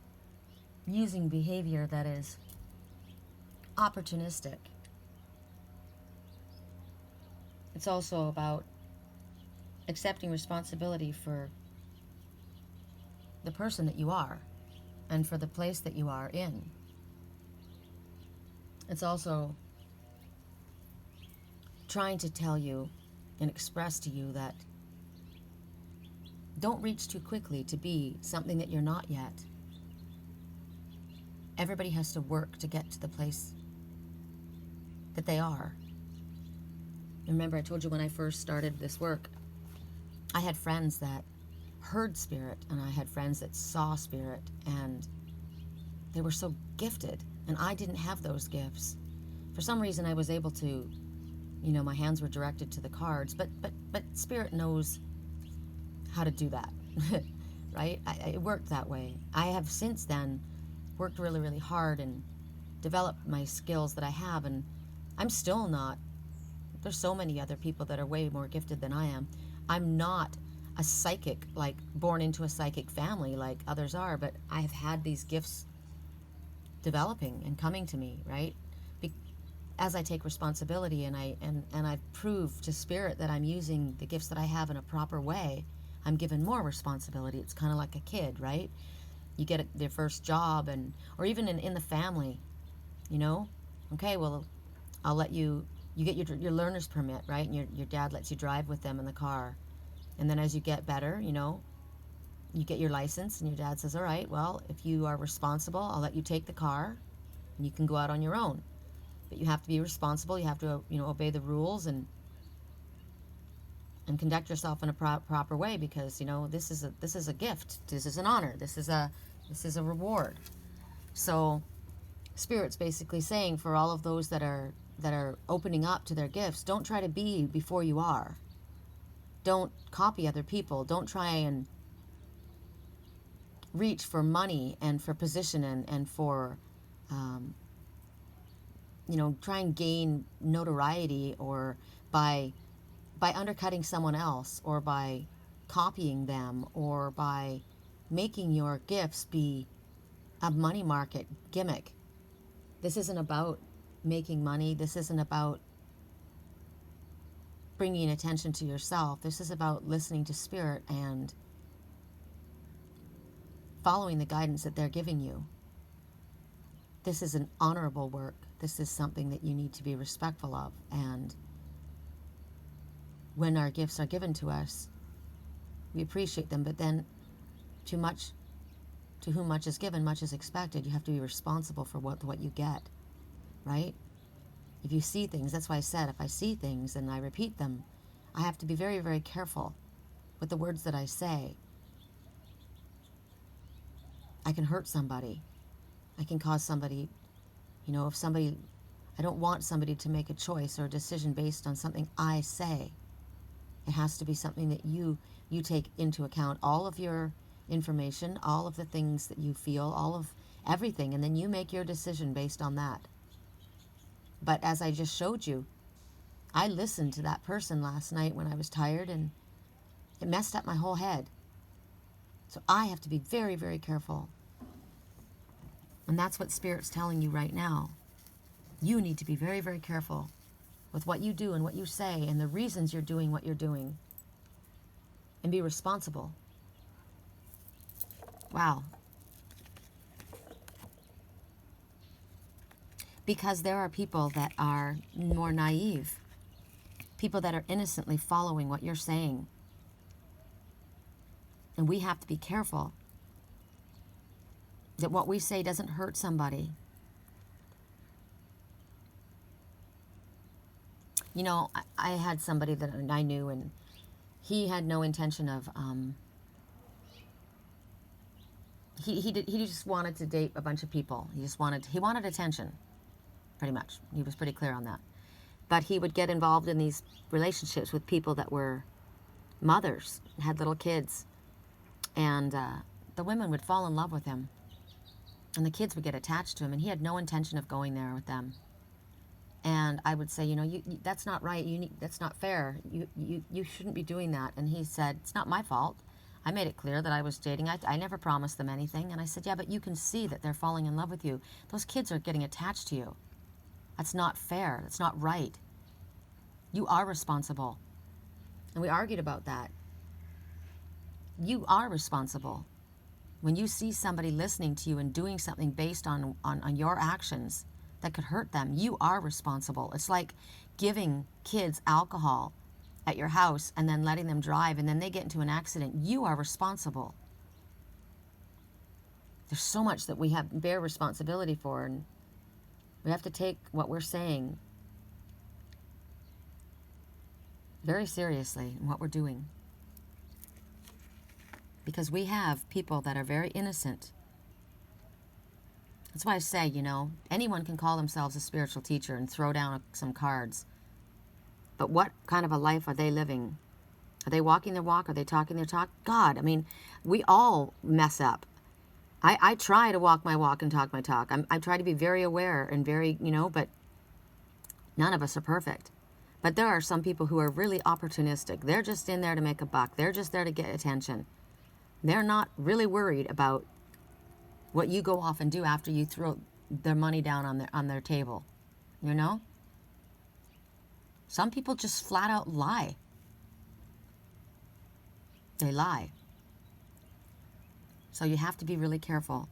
using behavior that is opportunistic. It's also about accepting responsibility for the person that you are and for the place that you are in. It's also trying to tell you and express to you that don't reach too quickly to be something that you're not yet. Everybody has to work to get to the place that they are. Remember, I told you when I first started this work, I had friends that heard spirit and I had friends that saw spirit, and they were so gifted and I didn't have those gifts. For some reason I was able to, my hands were directed to the cards, but spirit knows how to do that. Right? It worked that way. I have since then worked really, really hard and developed my skills that I have, and I'm still not. There's so many other people that are way more gifted than I am. I'm not a psychic, like born into a psychic family like others are, but I have had these gifts developing and coming to me, right? As I take responsibility and I've proved to spirit that I'm using the gifts that I have in a proper way, I'm given more responsibility. It's kind of like a kid, right? You get their first job, or even in the family, okay, well, I'll let you get your learner's permit, right? And your dad lets you drive with them in the car. And then as you get better, you get your license and your dad says, all right, well, if you are responsible, I'll let you take the car and you can go out on your own. But you have to be responsible. You have to, obey the rules and conduct yourself in a proper way, because, this is a gift. This is an honor. This is a reward. So Spirit's basically saying, for all of those that are that are opening up to their gifts, don't try to be before you are. Don't copy other people. Don't try and reach for money and for position and for, try and gain notoriety, or by undercutting someone else, or by copying them, or by making your gifts be a money market gimmick. This isn't about making money. This isn't about bringing attention to yourself. This is about listening to Spirit and following the guidance that they're giving you. This is an honorable work. This is something that you need to be respectful of. And when our gifts are given to us, we appreciate them, but then to whom much is given, much is expected. You have to be responsible for what you get, right? If you see things, that's why I said, if I see things and I repeat them, I have to be very, very careful with the words that I say. I can hurt somebody. I can cause somebody, I don't want somebody to make a choice or a decision based on something I say. It has to be something that you take into account, all of your information, all of the things that you feel, all of everything, and then you make your decision based on that. But as I just showed you, I listened to that person last night when I was tired, and it messed up my whole head. So I have to be very, very careful. And that's what Spirit's telling you right now. You need to be very, very careful with what you do and what you say and the reasons you're doing what you're doing. And be responsible. Wow. Because there are people that are more naive. People that are innocently following what you're saying. And we have to be careful that what we say doesn't hurt somebody. I had somebody that I knew, and he had no intention of, he just wanted to date a bunch of people. He wanted attention, pretty much. He was pretty clear on that. But he would get involved in these relationships with people that were mothers, had little kids, and the women would fall in love with him, and the kids would get attached to him, and he had no intention of going there with them. And I would say, you that's not right. That's not fair. You shouldn't be doing that. And he said, it's not my fault. I made it clear that I was dating. I never promised them anything. And I said, yeah, but you can see that they're falling in love with you. Those kids are getting attached to you. That's not fair. That's not right. You are responsible. And we argued about that. You are responsible. When you see somebody listening to you and doing something based on your actions that could hurt them, you are responsible. It's like giving kids alcohol at your house and then letting them drive, and then they get into an accident. You are responsible. There's so much that we bear responsibility for, and we have to take what we're saying very seriously in what we're doing. Because we have people that are very innocent. That's why I say, anyone can call themselves a spiritual teacher and throw down some cards. But what kind of a life are they living? Are they walking their walk? Are they talking their talk? God, we all mess up. I try to walk my walk and talk my talk. I try to be very aware and very, but none of us are perfect. But there are some people who are really opportunistic. They're just in there to make a buck. They're just there to get attention. They're not really worried about what you go off and do after you throw their money down on their table. Some people just flat out lie. They lie. So you have to be really careful.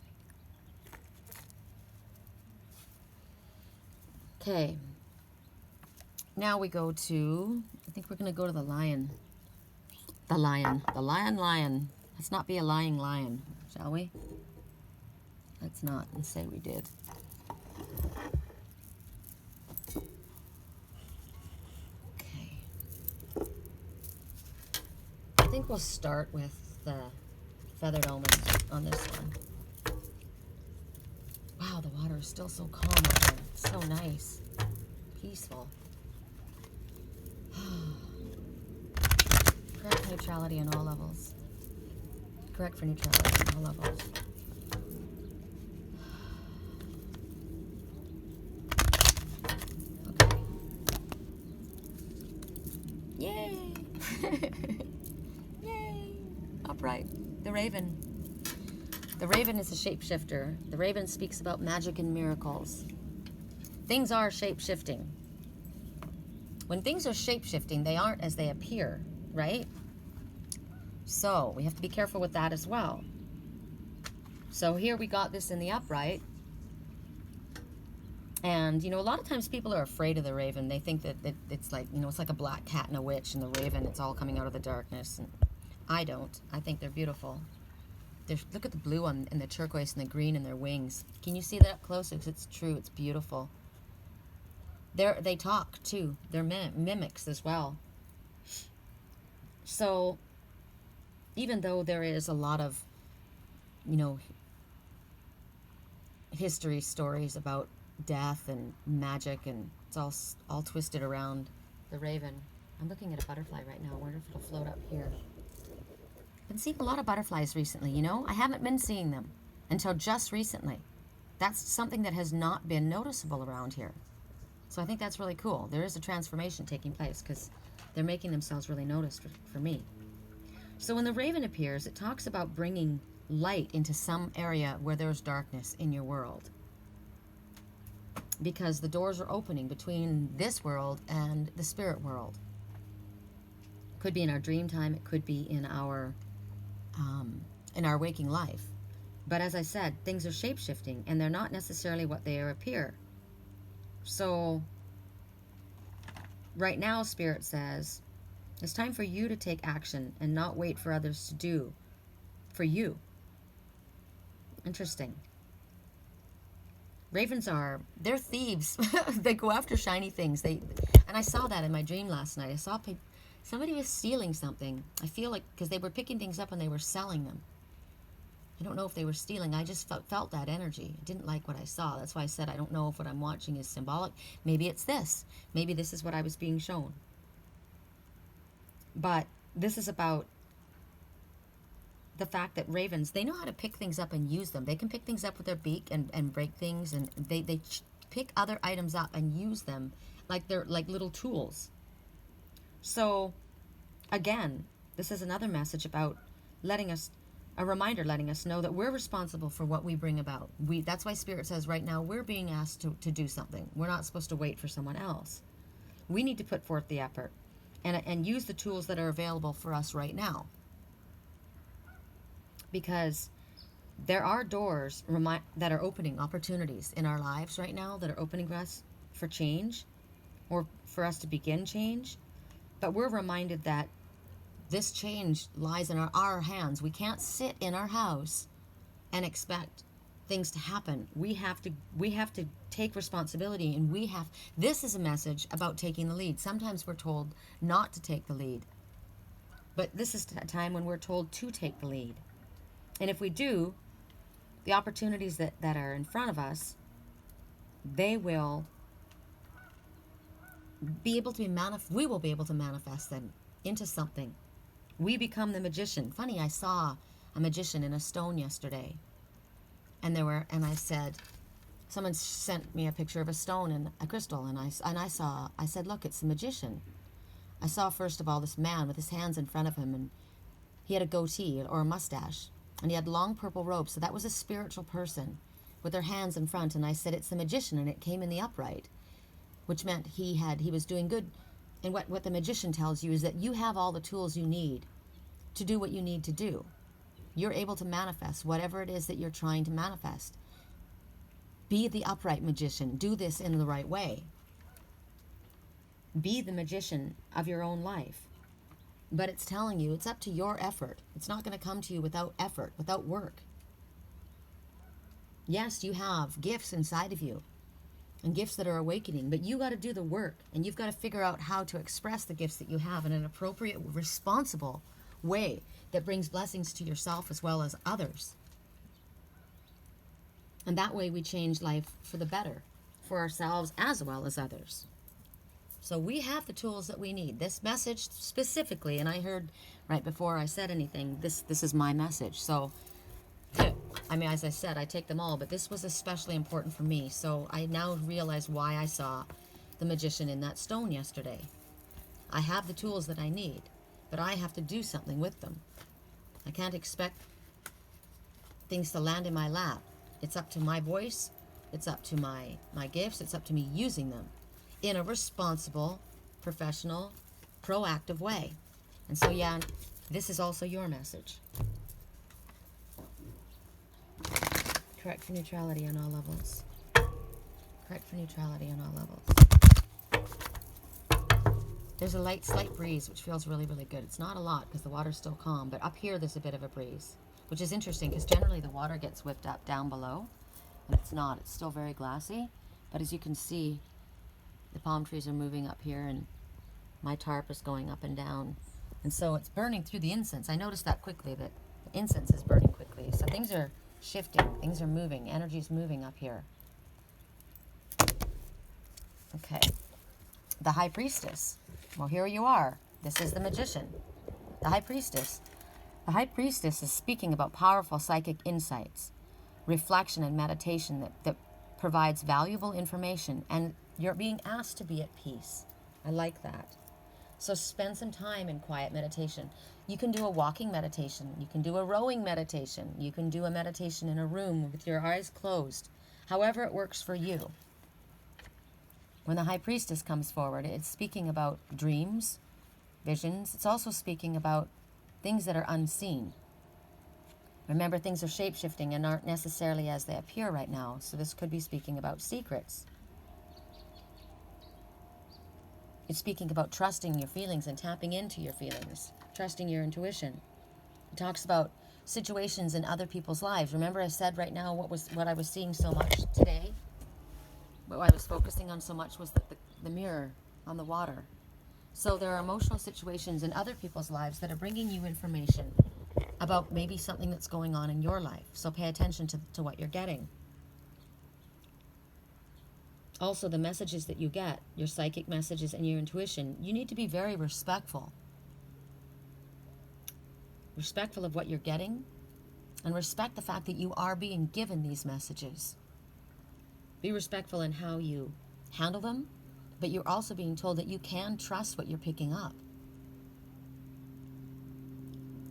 Okay. Now we go to, I think we're going to go to the lion. The lion. The lion. Let's not be a lying lion, shall we? Let's not, and say we did. Okay. I think we'll start with the feathered omens on this one. Wow, the water is still so calm out there. It's so nice. peaceful. Correct neutrality on all levels. Correct for neutrality on all levels. Okay. Yay! Yay! Upright. The raven. The raven is a shapeshifter. The raven speaks about magic and miracles. Things are shape-shifting. When things are shape-shifting, they aren't as they appear, right? So we have to be careful with that as well. So here we got this in the upright. And, you know, a lot of times people are afraid of the raven. They think that it's like, you know, it's like a black cat and a witch, and the raven, it's all coming out of the darkness. And I don't. I think they're beautiful. Look at the blue and the turquoise and the green in their wings. Can you see that up close? Because it's true. It's beautiful. They talk, too. They're mimics as well. So, even though there is a lot of, you know, history stories about death and magic, and it's all twisted around the raven. I'm looking at a butterfly right now. I wonder if it'll float up here. I've been seeing a lot of butterflies recently, you know? I haven't been seeing them until just recently. That's something that has not been noticeable around here. So I think that's really cool. There is a transformation taking place because they're making themselves really noticed for me. So when the raven appears, it talks about bringing light into some area where there's darkness in your world. Because the doors are opening between this world and the spirit world. It could be in our dream time. It could be in our waking life. But as I said, things are shape-shifting, and they're not necessarily what they appear. So right now, Spirit says, it's time for you to take action and not wait for others to do for you. Interesting. Ravens they're thieves. They go after shiny things. And I saw that in my dream last night. I saw somebody was stealing something. I feel like, because they were picking things up and they were selling them. I don't know if they were stealing. I just felt that energy. I didn't like what I saw. That's why I said I don't know if what I'm watching is symbolic. Maybe it's this. Maybe this is what I was being shown. But this is about the fact that ravens, they know how to pick things up and use them. They can pick things up with their beak and break things, and they pick other items up and use them like they're like little tools. So, again, this is another message about a reminder letting us know that we're responsible for what we bring about. That's why Spirit says right now we're being asked to do something. We're not supposed to wait for someone else. We need to put forth the effort and use the tools that are available for us right now. Because there are doors that are opening, opportunities in our lives right now that are opening for us for change or for us to begin change. But we're reminded that this change lies in our hands. We can't sit in our house and expect things to happen. We have to take responsibility, and this is a message about taking the lead. Sometimes we're told not to take the lead. But this is a time when we're told to take the lead. And if we do, the opportunities that are in front of us, they will be able to we will be able to manifest them into something. We become the magician. Funny, I saw a magician in a stone yesterday. And I said, someone sent me a picture of a stone and a crystal, and I said, look, it's the magician. I saw first of all this man with his hands in front of him, and he had a goatee or a mustache, and he had long purple robes. So that was a spiritual person with their hands in front. And I said, it's the magician, and it came in the upright, which meant he was doing good. And what the magician tells you is that you have all the tools you need to do what you need to do. You're able to manifest whatever it is that you're trying to manifest. Be the upright magician. Do this in the right way. Be the magician of your own life. But it's telling you it's up to your effort. It's not going to come to you without effort, without work. Yes, you have gifts inside of you and gifts that are awakening, but you got to do the work, and you've got to figure out how to express the gifts that you have in an appropriate, responsible way that brings blessings to yourself as well as others. And that way we change life for the better, for ourselves as well as others. So we have the tools that we need. This message specifically, and I heard right before I said anything, this is my message. So, I mean, as I said, I take them all, but this was especially important for me. So I now realize why I saw the magician in that stone yesterday. I have the tools that I need, but I have to do something with them. I can't expect things to land in my lap. It's up to my voice. It's up to my gifts. It's up to me using them in a responsible, professional, proactive way. And so, yeah, this is also your message. Correct for neutrality on all levels. Correct for neutrality on all levels. There's a light, slight breeze, which feels really, really good. It's not a lot because the water's still calm, but up here there's a bit of a breeze, which is interesting because generally the water gets whipped up down below, and it's not. It's still very glassy, but as you can see, the palm trees are moving up here, and my tarp is going up and down, and so it's burning through the incense. I noticed that quickly, that the incense is burning quickly, so things are shifting, things are moving, energy's moving up here. Okay, the High Priestess. Well, here you are. This is the magician, the High Priestess. The High Priestess is speaking about powerful psychic insights, reflection and meditation that provides valuable information, and you're being asked to be at peace. I like that. So spend some time in quiet meditation. You can do a walking meditation. You can do a rowing meditation. You can do a meditation in a room with your eyes closed. However it works for you. When the High Priestess comes forward, it's speaking about dreams, visions. It's also speaking about things that are unseen. Remember, things are shape-shifting and aren't necessarily as they appear right now. So this could be speaking about secrets. It's speaking about trusting your feelings and tapping into your feelings, trusting your intuition. It talks about situations in other people's lives. Remember, I said right now what I was seeing so much today? What I was focusing on so much was the mirror on the water. So there are emotional situations in other people's lives that are bringing you information about maybe something that's going on in your life. So pay attention to what you're getting. Also, the messages that you get, your psychic messages and your intuition, you need to be very respectful. Respectful of what you're getting, and respect the fact that you are being given these messages. Be respectful in how you handle them, but you're also being told that you can trust what you're picking up.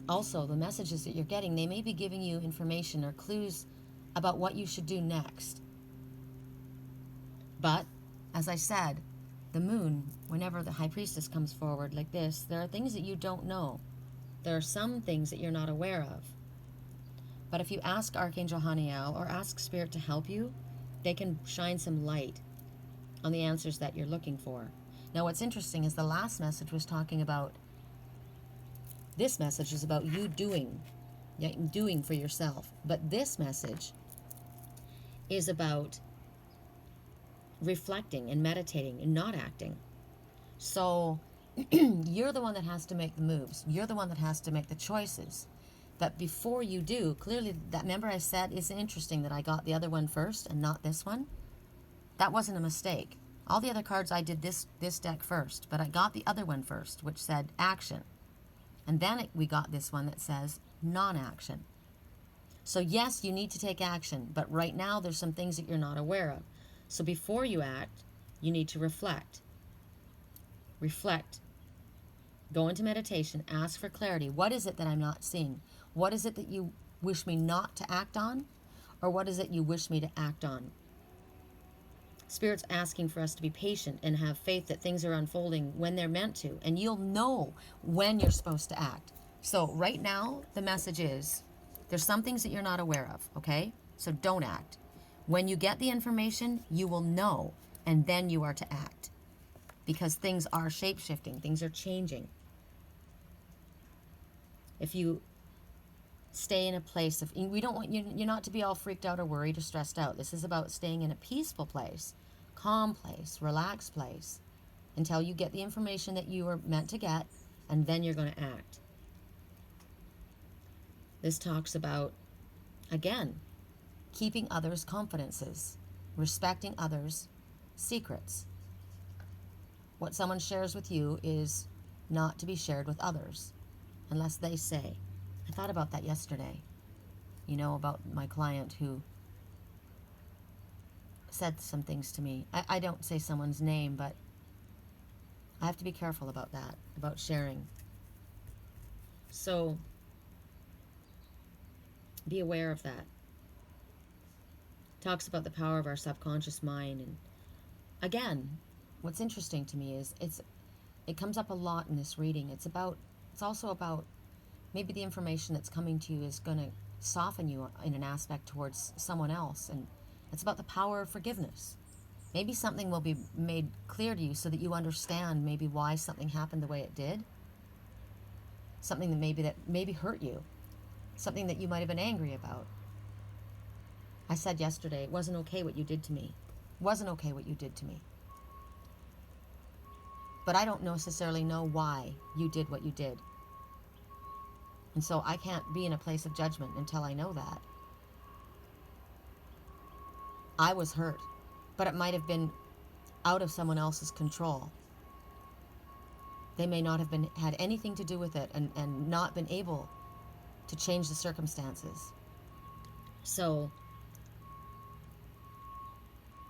Also, the messages that you're getting, they may be giving you information or clues about what you should do next. But, as I said, the moon, whenever the High Priestess comes forward like this, there are things that you don't know. There are some things that you're not aware of. But if you ask Archangel Haniel or ask Spirit to help you, they can shine some light on the answers that you're looking for. Now, what's interesting is the last message was talking about, this message is about you doing for yourself. But this message is about reflecting and meditating and not acting. So you're the one that has to make the moves. You're the one that has to make the choices. But before you do, clearly, that, remember I said it's interesting that I got the other one first and not this one? That wasn't a mistake. All the other cards I did this deck first, but I got the other one first, which said action. And then we got this one that says non-action. So yes, you need to take action, but right now there's some things that you're not aware of. So before you act, you need to reflect. Reflect. Go into meditation. Ask for clarity. What is it that I'm not seeing? What is it that you wish me not to act on? Or what is it you wish me to act on? Spirit's asking for us to be patient and have faith that things are unfolding when they're meant to. And you'll know when you're supposed to act. So right now, the message is, there's some things that you're not aware of, okay? So don't act. When you get the information, you will know, and then you are to act. Because things are shape-shifting, things are changing. If you stay in a place of, we don't want you're not to be all freaked out or worried or stressed out. This is about staying in a peaceful place, calm place, relaxed place, until you get the information that you are meant to get, and then you're going to act. This talks about, again, keeping others' confidences, respecting others' secrets. What someone shares with you is not to be shared with others unless they say. I thought about that yesterday, you know, about my client who said some things to me. I don't say someone's name, but I have to be careful about that, about sharing. So be aware of that. Talks about the power of our subconscious mind. And again, what's interesting to me is it comes up a lot in this reading. It's also about maybe the information that's coming to you is going to soften you in an aspect towards someone else. And it's about the power of forgiveness. Maybe something will be made clear to you so that you understand maybe why something happened the way it did. Something that maybe hurt you. Something that you might have been angry about. I said yesterday, it wasn't okay what you did to me. It wasn't okay what you did to me. But I don't necessarily know why you did what you did. And so I can't be in a place of judgment until I know that. I was hurt, but it might have been out of someone else's control. They may not have had anything to do with it and not been able to change the circumstances. So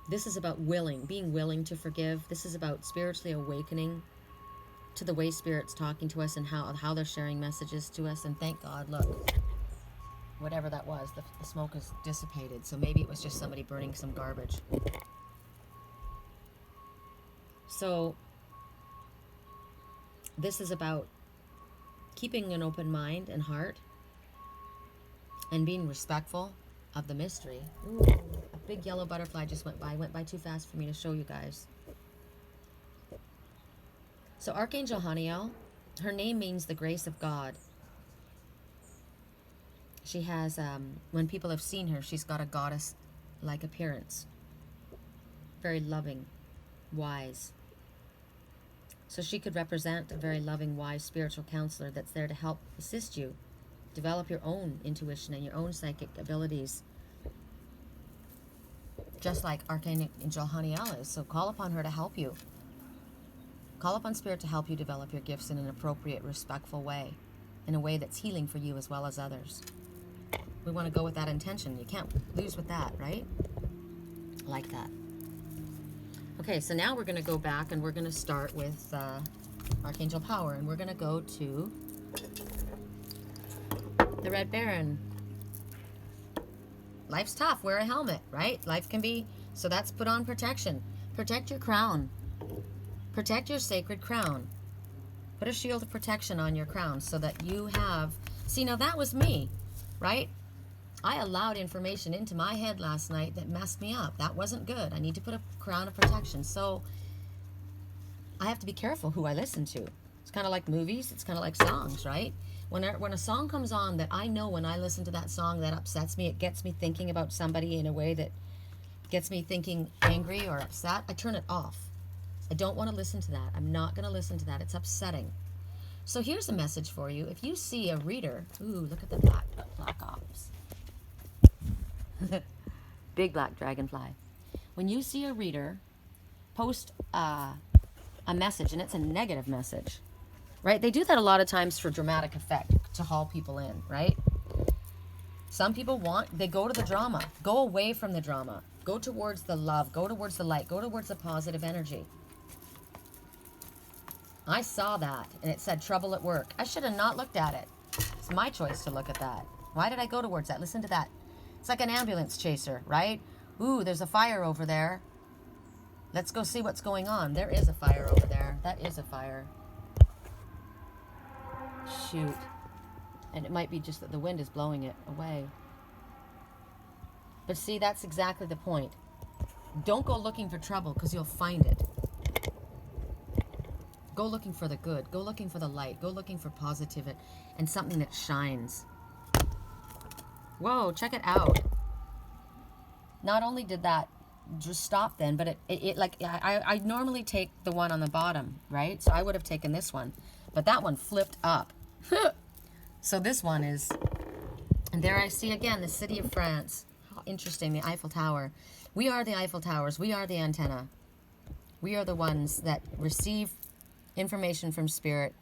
this is about being willing to forgive. This is about spiritually awakening to the way Spirit's talking to us and how they're sharing messages to us. And thank God, look, whatever that was, the smoke has dissipated. So maybe it was just somebody burning some garbage. So this is about keeping an open mind and heart and being respectful of the mystery. Ooh, a big yellow butterfly just went by too fast for me to show you guys. So Archangel Haniel, her name means the grace of God. She has, when people have seen her, she's got a goddess-like appearance. Very loving, wise. So she could represent a very loving, wise spiritual counselor that's there to help assist you develop your own intuition and your own psychic abilities, just like Archangel Haniel is. So call upon her to help you. Call upon Spirit to help you develop your gifts in an appropriate, respectful way, in a way that's healing for you as well as others. We want to go with that intention. You can't lose with that, right? Like that. Okay, so now we're going to go back and we're going to start with Archangel Power, and we're going to go to the Red Baron. Life's tough. Wear a helmet, right? Life can be, so that's put on protection. Protect your crown. Protect your sacred crown. Put a shield of protection on your crown so that you have, see, now that was me, right? I allowed information into my head last night that messed me up. That wasn't good. I need to put a crown of protection. So I have to be careful who I listen to. It's kind of like movies. It's kind of like songs, right? When a song comes on that I know when I listen to that song that upsets me, it gets me thinking about somebody in a way that gets me thinking angry or upset, I turn it off. I don't want to listen to that. I'm not going to listen to that. It's upsetting. So here's a message for you. If you see a reader, ooh, look at the black ops. Big black dragonfly. When you see a reader post a message, and it's a negative message, right? They do that a lot of times for dramatic effect, to haul people in, right? Some people they go to the drama. Go away from the drama. Go towards the love. Go towards the light. Go towards the positive energy. I saw that, and it said trouble at work. I should have not looked at it. It's my choice to look at that. Why did I go towards that? Listen to that. It's like an ambulance chaser, right? Ooh, there's a fire over there. Let's go see what's going on. There is a fire over there. That is a fire. Shoot. And it might be just that the wind is blowing it away. But see, that's exactly the point. Don't go looking for trouble, because you'll find it. Go looking for the good. Go looking for the light. Go looking for positivity and something that shines. Whoa, check it out. Not only did that just stop then, but it like, I normally take the one on the bottom, right? So I would have taken this one, but that one flipped up. So this one is, and there I see again the city of France. How interesting, the Eiffel Tower. We are the Eiffel Towers. We are the antenna. We are the ones that receive information from spirit.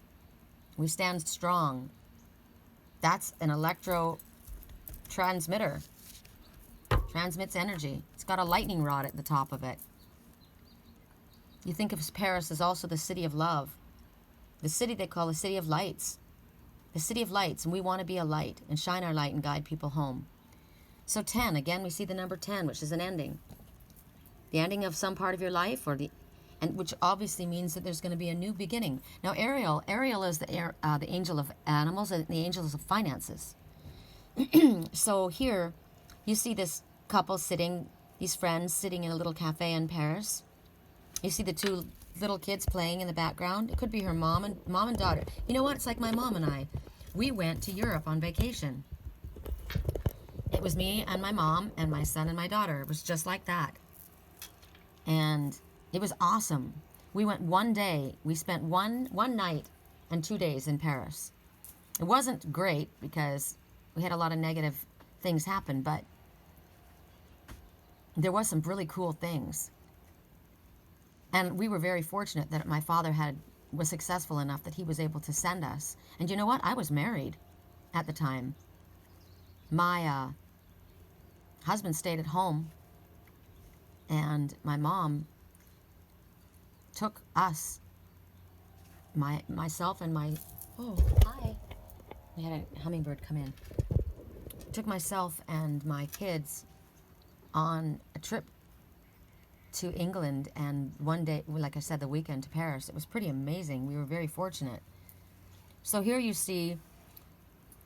We stand strong. That's an electro transmitter. Transmits energy. It's got a lightning rod at the top of it. You think of Paris as also the city of love. The city they call the city of lights. The city of lights, and we want to be a light and shine our light and guide people home. So 10, again, we see the number 10, which is an ending. The ending of some part of your life, and which obviously means that there's going to be a new beginning. Now, Ariel is the angel of animals and the angels of finances. So here, you see this couple sitting, these friends sitting in a little cafe in Paris. You see the two little kids playing in the background. It could be her mom and daughter. You know what? It's like my mom and I. We went to Europe on vacation. It was me and my mom and my son and my daughter. It was just like that. And it was awesome. We went one day. We spent one night and 2 days in Paris. It wasn't great because we had a lot of negative things happen, but there was some really cool things. And we were very fortunate that my father was successful enough that he was able to send us. And you know what? I was married at the time. My husband stayed at home, and my mom took us, myself and my, oh, hi. We had a hummingbird come in. Took myself and my kids on a trip to England, and one day, like I said, the weekend to Paris. It was pretty amazing. We were very fortunate. So here you see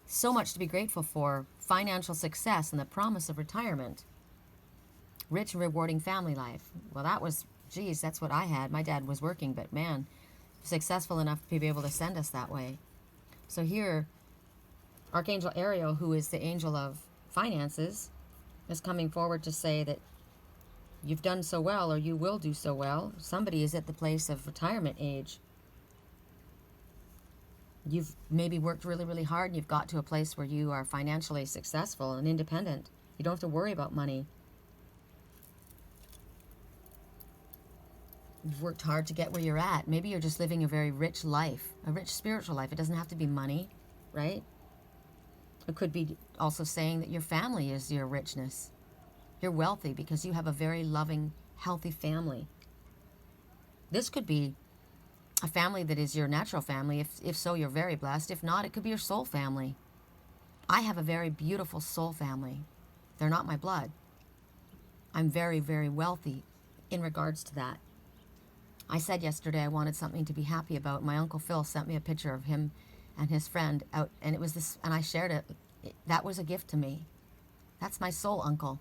so much to be grateful for: financial success and the promise of retirement, rich and rewarding family life. Well, that was, geez, that's what I had. My dad was working, but man, successful enough to be able to send us that way. So here, Archangel Ariel, who is the angel of finances, is coming forward to say that you've done so well, or you will do so well. Somebody is at the place of retirement age. You've maybe worked really, really hard, and you've got to a place where you are financially successful and independent. You don't have to worry about money. You've worked hard to get where you're at. Maybe you're just living a very rich life, a rich spiritual life. It doesn't have to be money, right? It could be also saying that your family is your richness. You're wealthy because you have a very loving, healthy family. This could be a family that is your natural family. If so, you're very blessed. If not, it could be your soul family. I have a very beautiful soul family. They're not my blood. I'm very, very wealthy in regards to that. I said yesterday I wanted something to be happy about. My Uncle Phil sent me a picture of him and his friend out, and it was this, and I shared it. That was a gift to me. That's my soul uncle.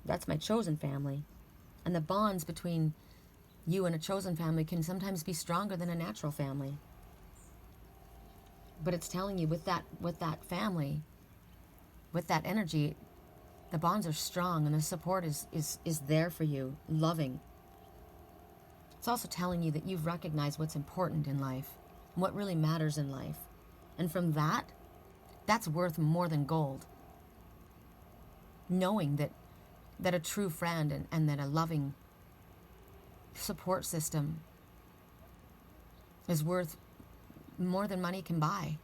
That's my chosen family. And the bonds between you and a chosen family can sometimes be stronger than a natural family. But it's telling you with that family, with that energy, the bonds are strong and the support is there for you, loving. It's also telling you that you've recognized what's important in life, and what really matters in life. And from that's worth more than gold. Knowing that a true friend and that a loving support system is worth more than money can buy.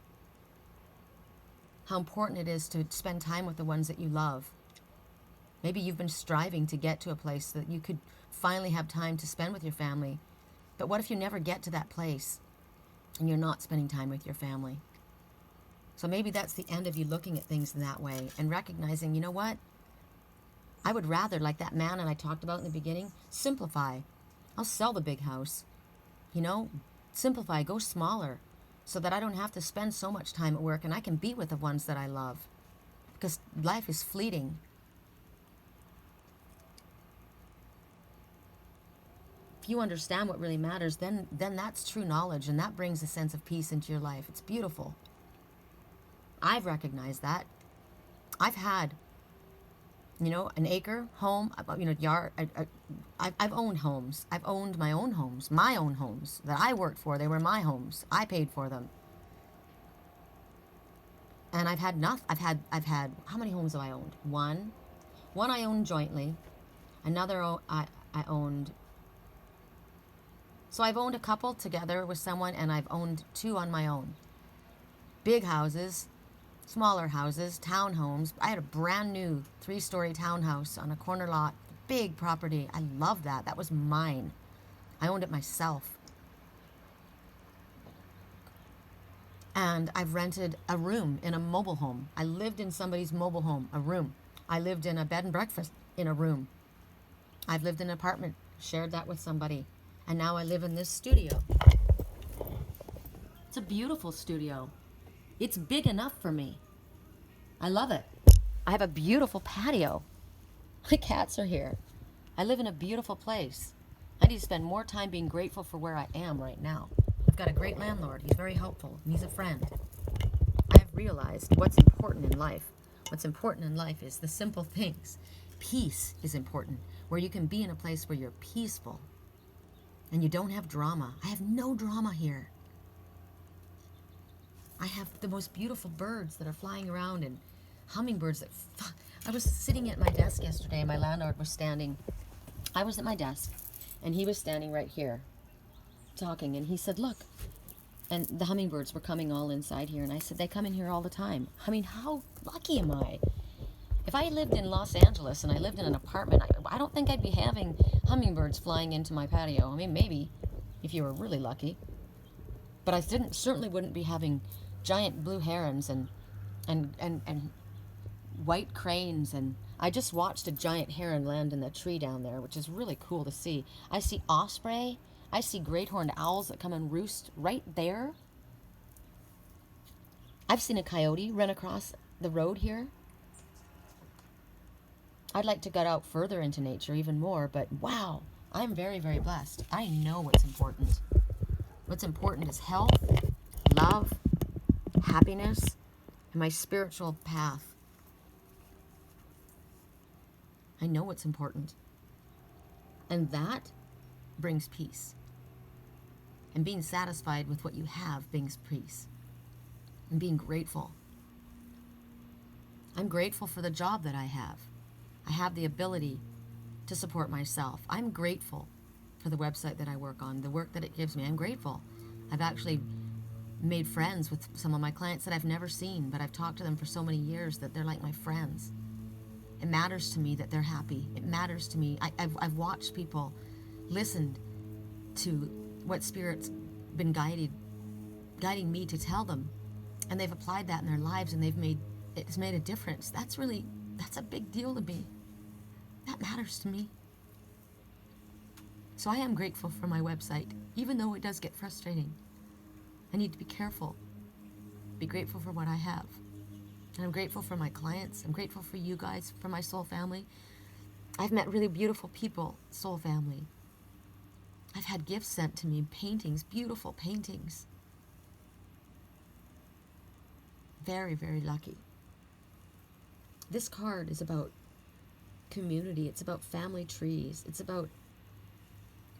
How important it is to spend time with the ones that you love. Maybe you've been striving to get to a place that you could finally have time to spend with your family. But what if you never get to that place and you're not spending time with your family? So maybe that's the end of you looking at things in that way and recognizing, you know what? I would rather, like that man and I talked about in the beginning, simplify. I'll sell the big house. Simplify, go smaller, so that I don't have to spend so much time at work and I can be with the ones that I love. Because life is fleeting. If you understand what really matters, then that's true knowledge, and that brings a sense of peace into your life. It's beautiful. I've recognized that. I've had, an acre, home, yard. I've owned homes. I've owned my own homes that I worked for. They were my homes. I paid for them. And I've had how many homes have I owned? One I owned jointly. Another, I So I've owned a couple together with someone, and I've owned 2 on my own. Big houses, smaller houses, townhomes. I had a brand new 3-story townhouse on a corner lot, big property. I love that. That was mine. I owned it myself. And I've rented a room in a mobile home. I lived in somebody's mobile home, a room. I lived in a bed and breakfast in a room. I've lived in an apartment, shared that with somebody. And now I live in this studio. It's a beautiful studio. It's big enough for me. I love it. I have a beautiful patio. My cats are here. I live in a beautiful place. I need to spend more time being grateful for where I am right now. I've got a great landlord. He's very helpful. He's a friend. I have realized what's important in life. What's important in life is the simple things. Peace is important, where you can be in a place where you're peaceful and you don't have drama. I have no drama here. I have the most beautiful birds that are flying around and hummingbirds that I was sitting at my desk yesterday and my landlord was standing. I was at my desk and he was standing right here talking, and he said, look, and the hummingbirds were coming all inside here, and I said, they come in here all the time. I mean, how lucky am I? If I lived in Los Angeles and I lived in an apartment, I don't think I'd be having hummingbirds flying into my patio. I mean, maybe if you were really lucky, but I certainly wouldn't be having giant blue herons and white cranes. And I just watched a giant heron land in the tree down there, which is really cool to see. I see osprey. I see great horned owls that come and roost right there. I've seen a coyote run across the road here. I'd like to get out further into nature even more, but wow, I'm very, very blessed. I know what's important. What's important is health, love, happiness, and my spiritual path. I know what's important. And that brings peace. And being satisfied with what you have brings peace. And being grateful. I'm grateful for the job that I have. I have the ability to support myself. I'm grateful for the website that I work on, the work that it gives me. I'm grateful. I've actually made friends with some of my clients that I've never seen, but I've talked to them for so many years that they're like my friends. It matters to me that they're happy. It matters to me. I've watched people listened to what Spirit's been guiding me to tell them, and they've applied that in their lives, and it's made a difference. That's a big deal to me. That matters to me. So I am grateful for my website, even though it does get frustrating. I need to be careful. Be grateful for what I have. And I'm grateful for my clients. I'm grateful for you guys, for my soul family. I've met really beautiful people, soul family. I've had gifts sent to me, paintings, beautiful paintings. Very, very lucky. This card is about community. It's about family trees. It's about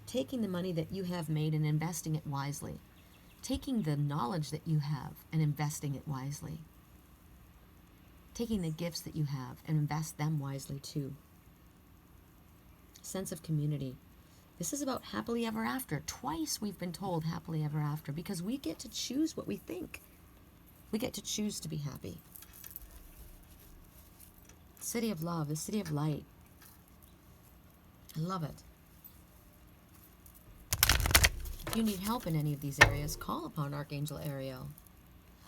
taking the money that you have made and investing it wisely. Taking the knowledge that you have and investing it wisely. Taking the gifts that you have and invest them wisely too. Sense of community. This is about happily ever after. Twice we've been told happily ever after because we get to choose what we think. We get to choose to be happy. City of love, the city of light. I love it. If you need help in any of these areas, call upon Archangel Ariel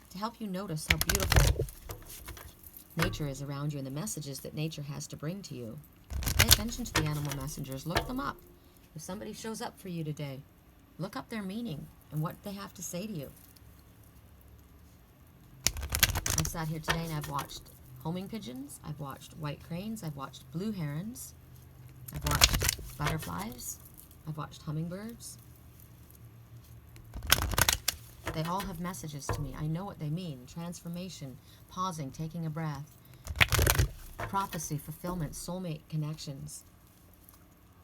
to help you notice how beautiful nature is around you and the messages that nature has to bring to you. Pay attention to the animal messengers. Look them up. If somebody shows up for you today, look up their meaning and what they have to say to you. I've sat here today and I've watched homing pigeons, I've watched white cranes, I've watched blue herons, I've watched butterflies, I've watched hummingbirds. They all have messages to me. I know what they mean. Transformation, pausing, taking a breath, prophecy, fulfillment, soulmate connections,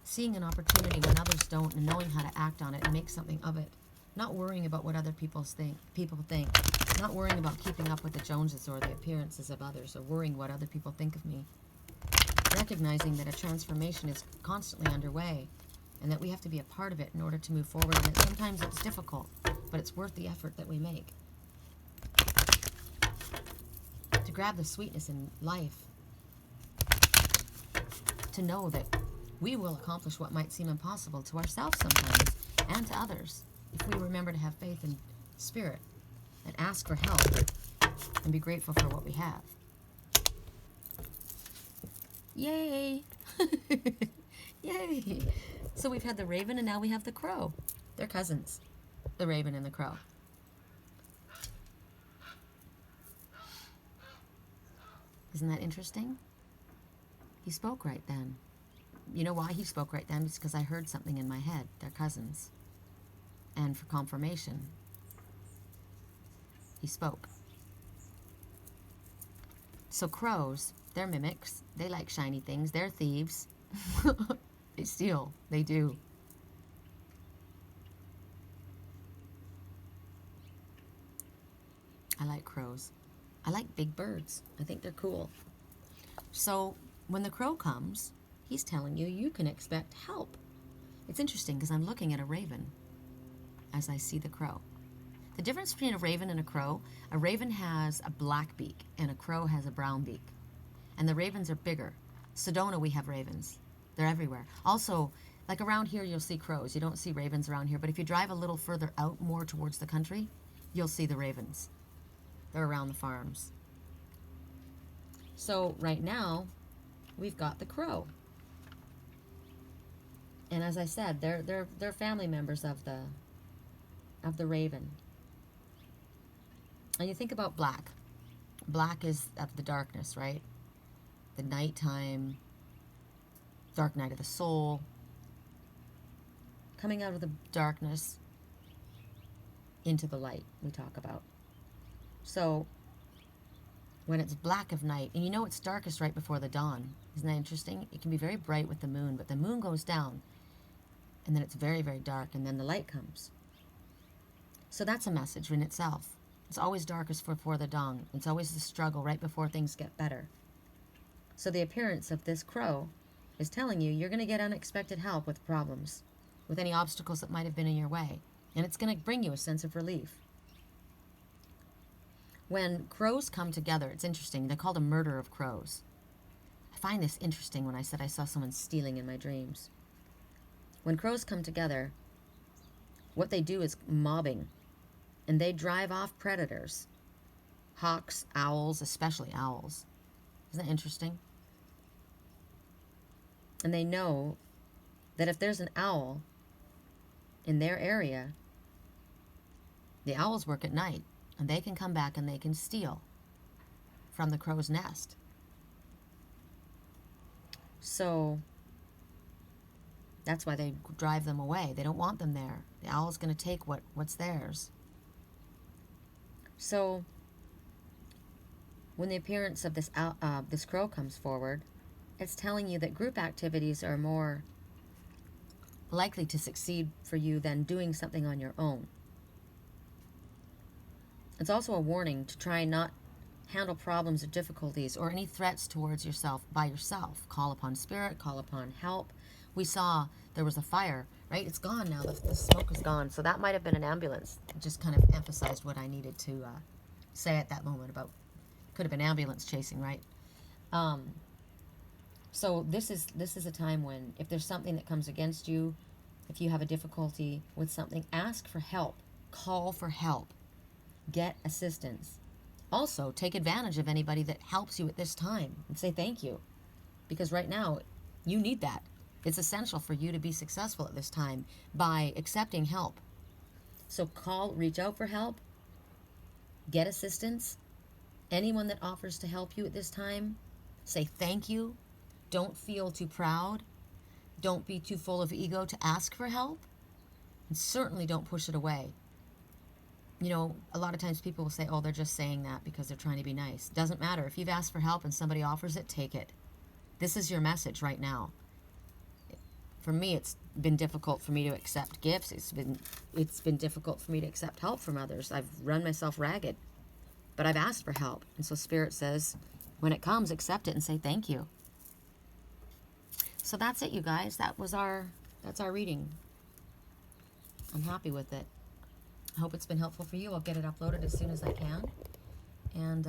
seeing an opportunity when others don't and knowing how to act on it and make something of it. Not worrying about what other people think. Not worrying about keeping up with the Joneses or the appearances of others or worrying what other people think of me. recognizing that a transformation is constantly underway and that we have to be a part of it in order to move forward, and that sometimes it's difficult, but it's worth the effort that we make. To grab the sweetness in life, to know that we will accomplish what might seem impossible to ourselves sometimes and to others if we remember to have faith in spirit and ask for help and be grateful for what we have. Yay! Yay! So we've had the raven and now we have the crow. They're cousins, the raven and the crow. Isn't that interesting? He spoke right then. You know why he spoke right then? It's because I heard something in my head. They're cousins. And for confirmation, he spoke. So crows, they're mimics. They like shiny things. They're thieves. They steal. They do. I like crows. I like big birds. I think they're cool. So when the crow comes, he's telling you you can expect help. It's interesting because I'm looking at a raven as I see the crow. The difference between a raven and a raven has a black beak and a crow has a brown beak. And the ravens are bigger. Sedona, we have ravens. They're everywhere. Also, like around here, you'll see crows. You don't see ravens around here. But if you drive a little further out, more towards the country, you'll see the ravens. They're around the farms. So right now, we've got the crow. And as I said, they're family members of the raven. And you think about black. Black is of the darkness, right? The nighttime, dark night of the soul. Coming out of the darkness into the light, we talk about. So when it's black of night, and you know it's darkest right before the dawn. Isn't that interesting? It can be very bright with the moon, but the moon goes down, and then it's very, very dark, and then the light comes. So that's a message in itself. It's always darkest before the dawn. It's always the struggle right before things get better. So the appearance of this crow is telling you you're going to get unexpected help with problems, with any obstacles that might have been in your way, and it's going to bring you a sense of relief. When crows come together, it's interesting. They're called a murder of crows. I find this interesting when I said I saw someone stealing in my dreams. When crows come together, what they do is mobbing, and they drive off predators. Hawks, owls, especially owls. Isn't that interesting? And they know that if there's an owl in their area, the owls work at night, and they can come back and they can steal from the crow's nest. So that's why they drive them away. They don't want them there. The owl's going to take what's theirs. So when the appearance of this crow comes forward, it's telling you that group activities are more likely to succeed for you than doing something on your own. It's also a warning to try and not handle problems or difficulties or any threats towards yourself by yourself. Call upon spirit, call upon help. We saw there was a fire, right? It's gone now. The smoke is gone. So that might have been an ambulance. It just kind of emphasized what I needed to say at that moment about, could have been ambulance chasing, right? So this is a time when if there's something that comes against you, if you have a difficulty with something, ask for help. Call for help. Get assistance. Also, take advantage of anybody that helps you at this time and say thank you. Because right now, you need that. It's essential for you to be successful at this time by accepting help. So reach out for help. Get assistance. Anyone that offers to help you at this time, say thank you. Don't feel too proud. Don't be too full of ego to ask for help. And certainly don't push it away. You know, a lot of times people will say, oh, they're just saying that because they're trying to be nice. Doesn't matter. If you've asked for help and somebody offers it, take it. This is your message right now. For me, it's been difficult for me to accept gifts. It's been difficult for me to accept help from others. I've run myself ragged, but I've asked for help. And so Spirit says, when it comes, accept it and say thank you. So that's it, you guys. That's our reading. I'm happy with it. I hope it's been helpful for you. I'll get it uploaded as soon as I can. And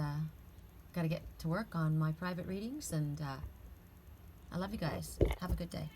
got to get to work on my private readings. And I love you guys. Have a good day.